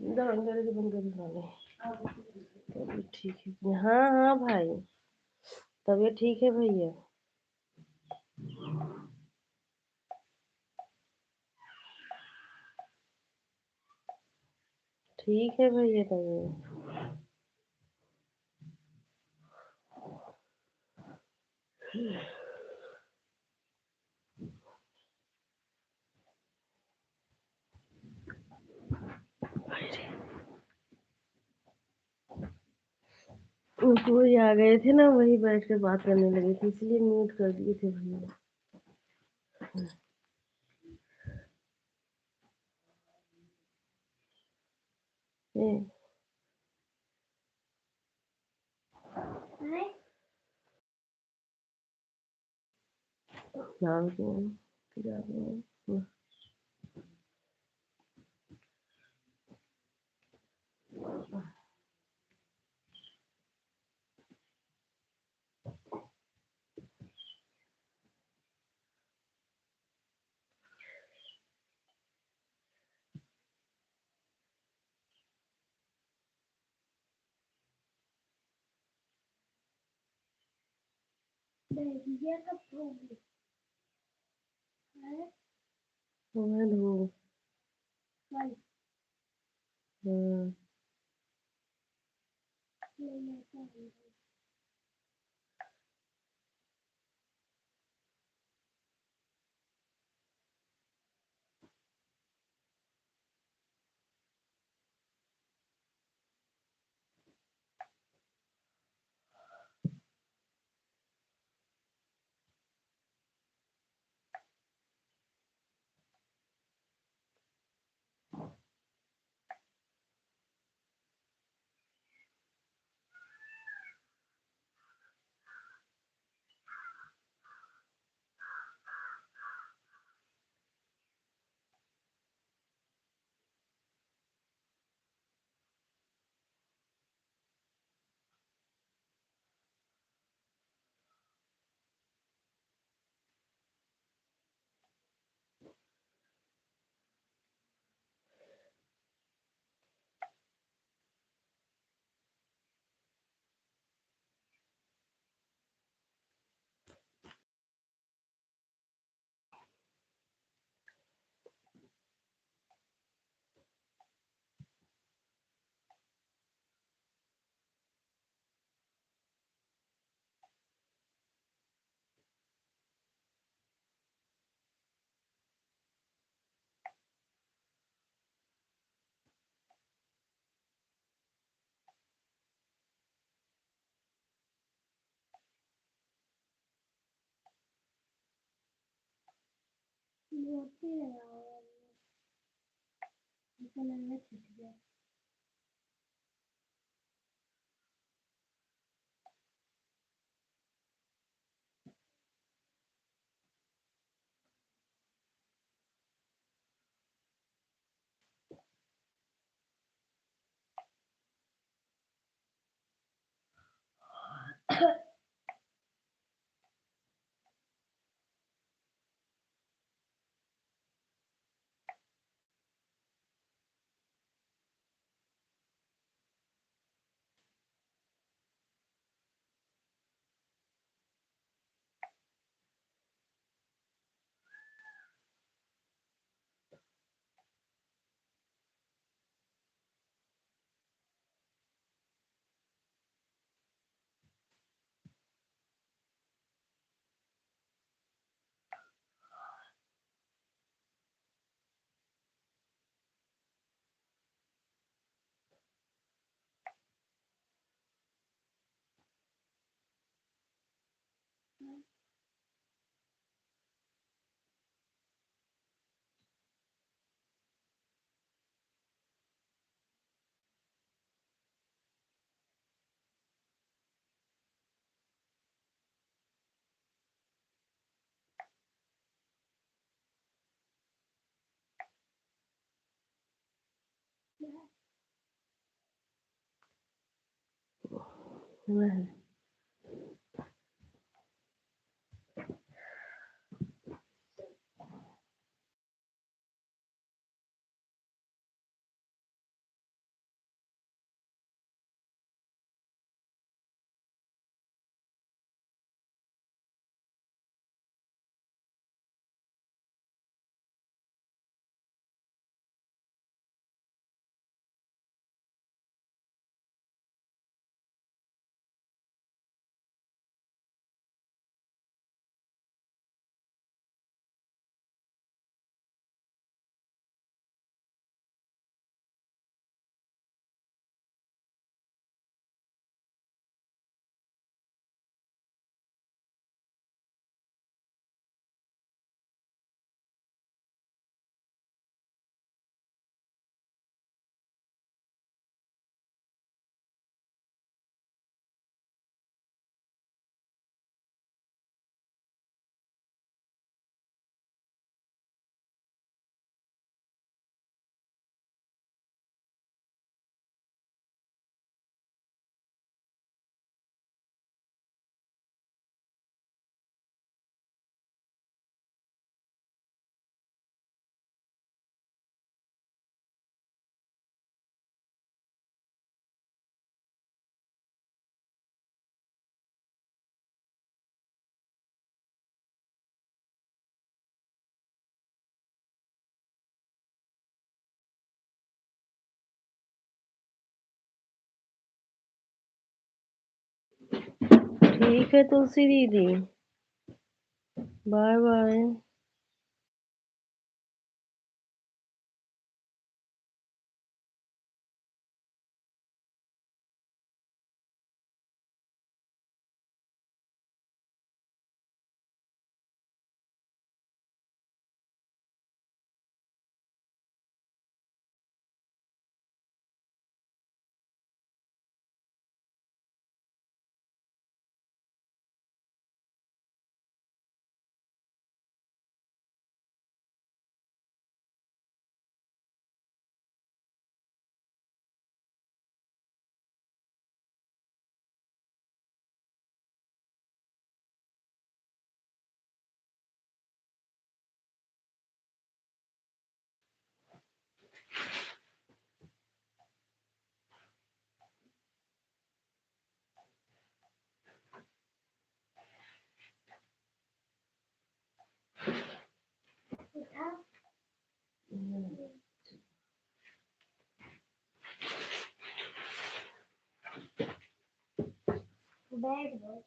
दो अंदर के बंद कर वाले। तबीयत ठीक है? हाँ हाँ भाई, तबीयत ठीक है भैया। ठीक है भैया तबीयत। कोई आ गए थे ना, वही बैठ के बात करने लगे थे, इसलिए म्यूट कर दिए थे भैया। ए, नाम क्या है? हेलो। हाँ। वह ठीक है तुलसी दीदी। Bye bye. बैठ जाओ।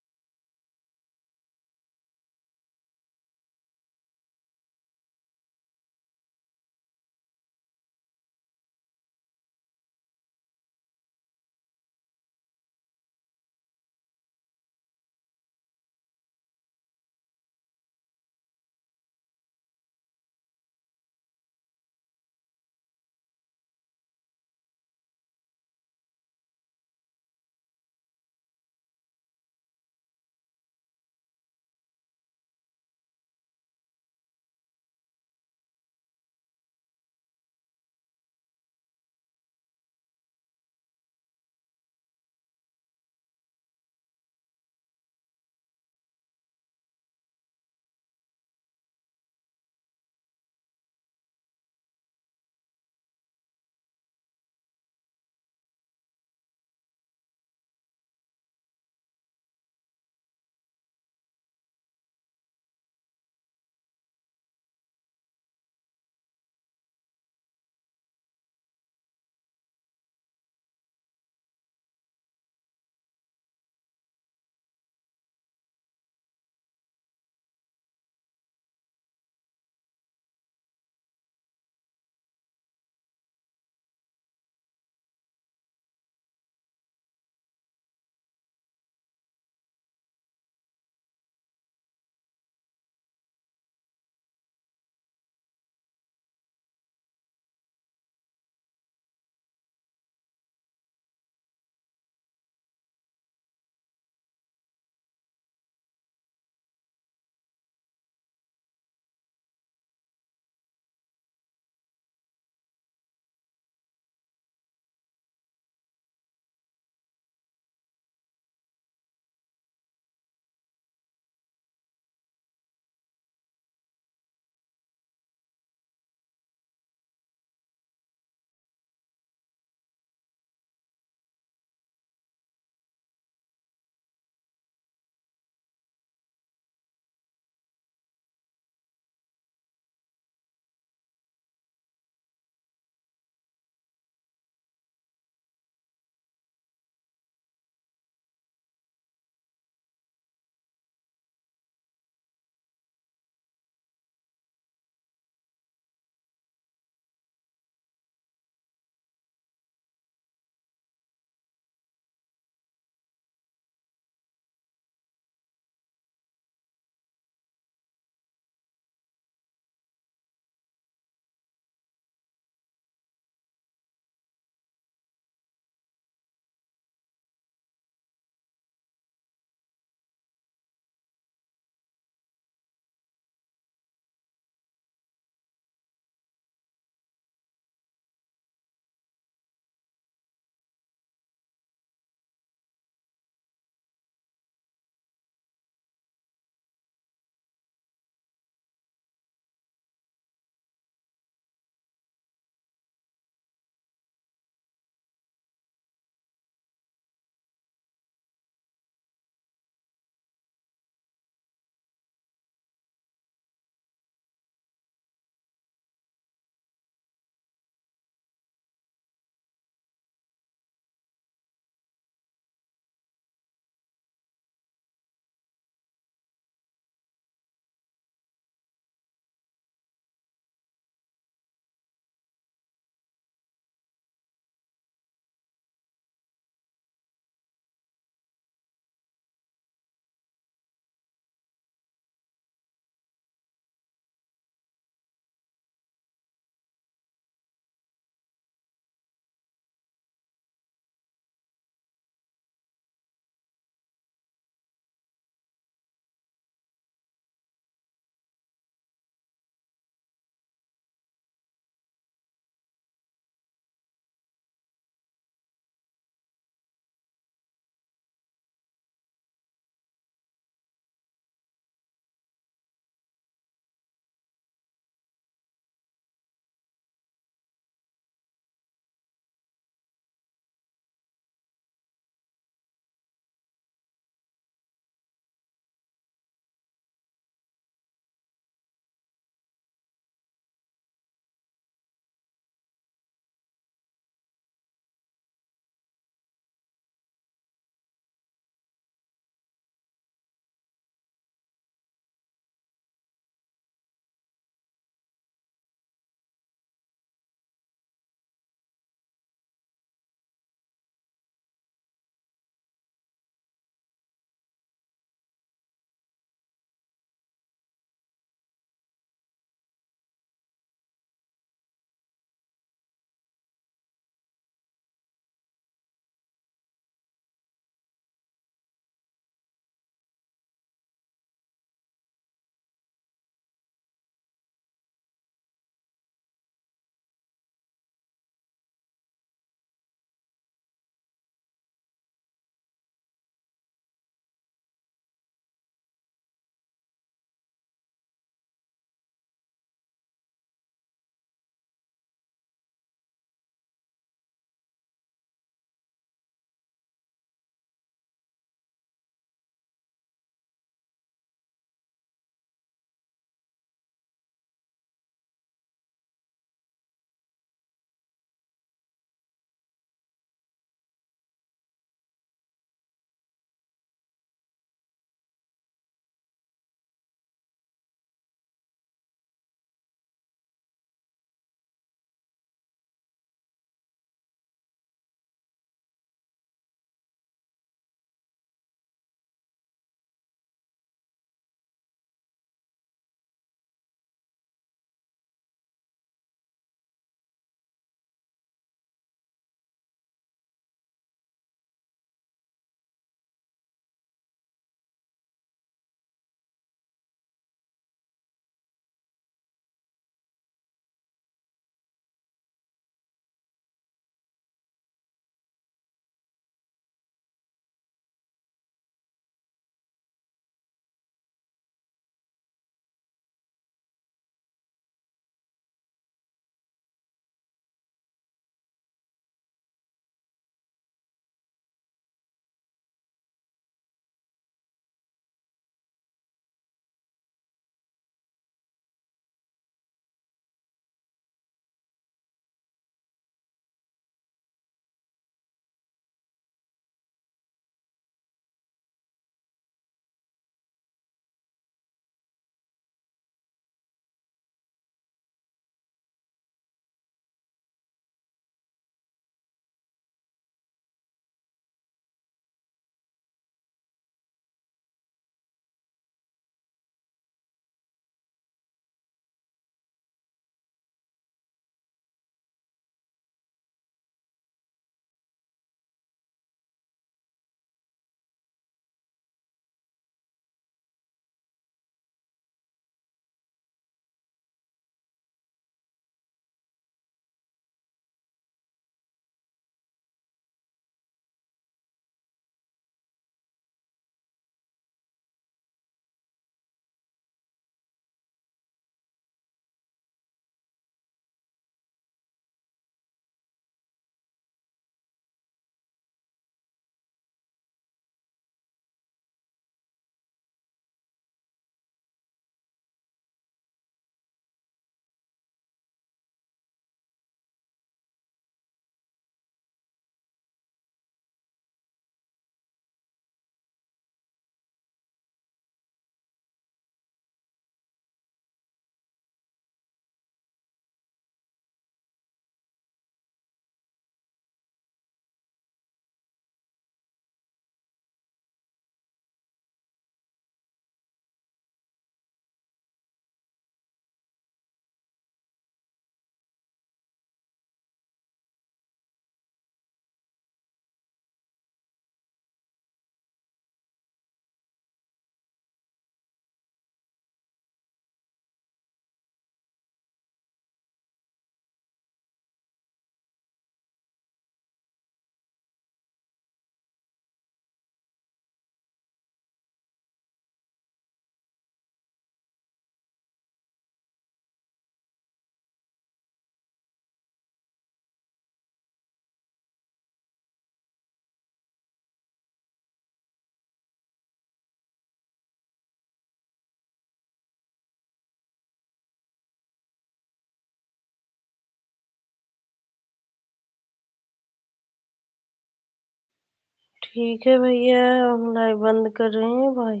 ठीक है भैया, हम लाइव बंद कर रहे हैं भाई।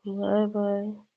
Bye bye.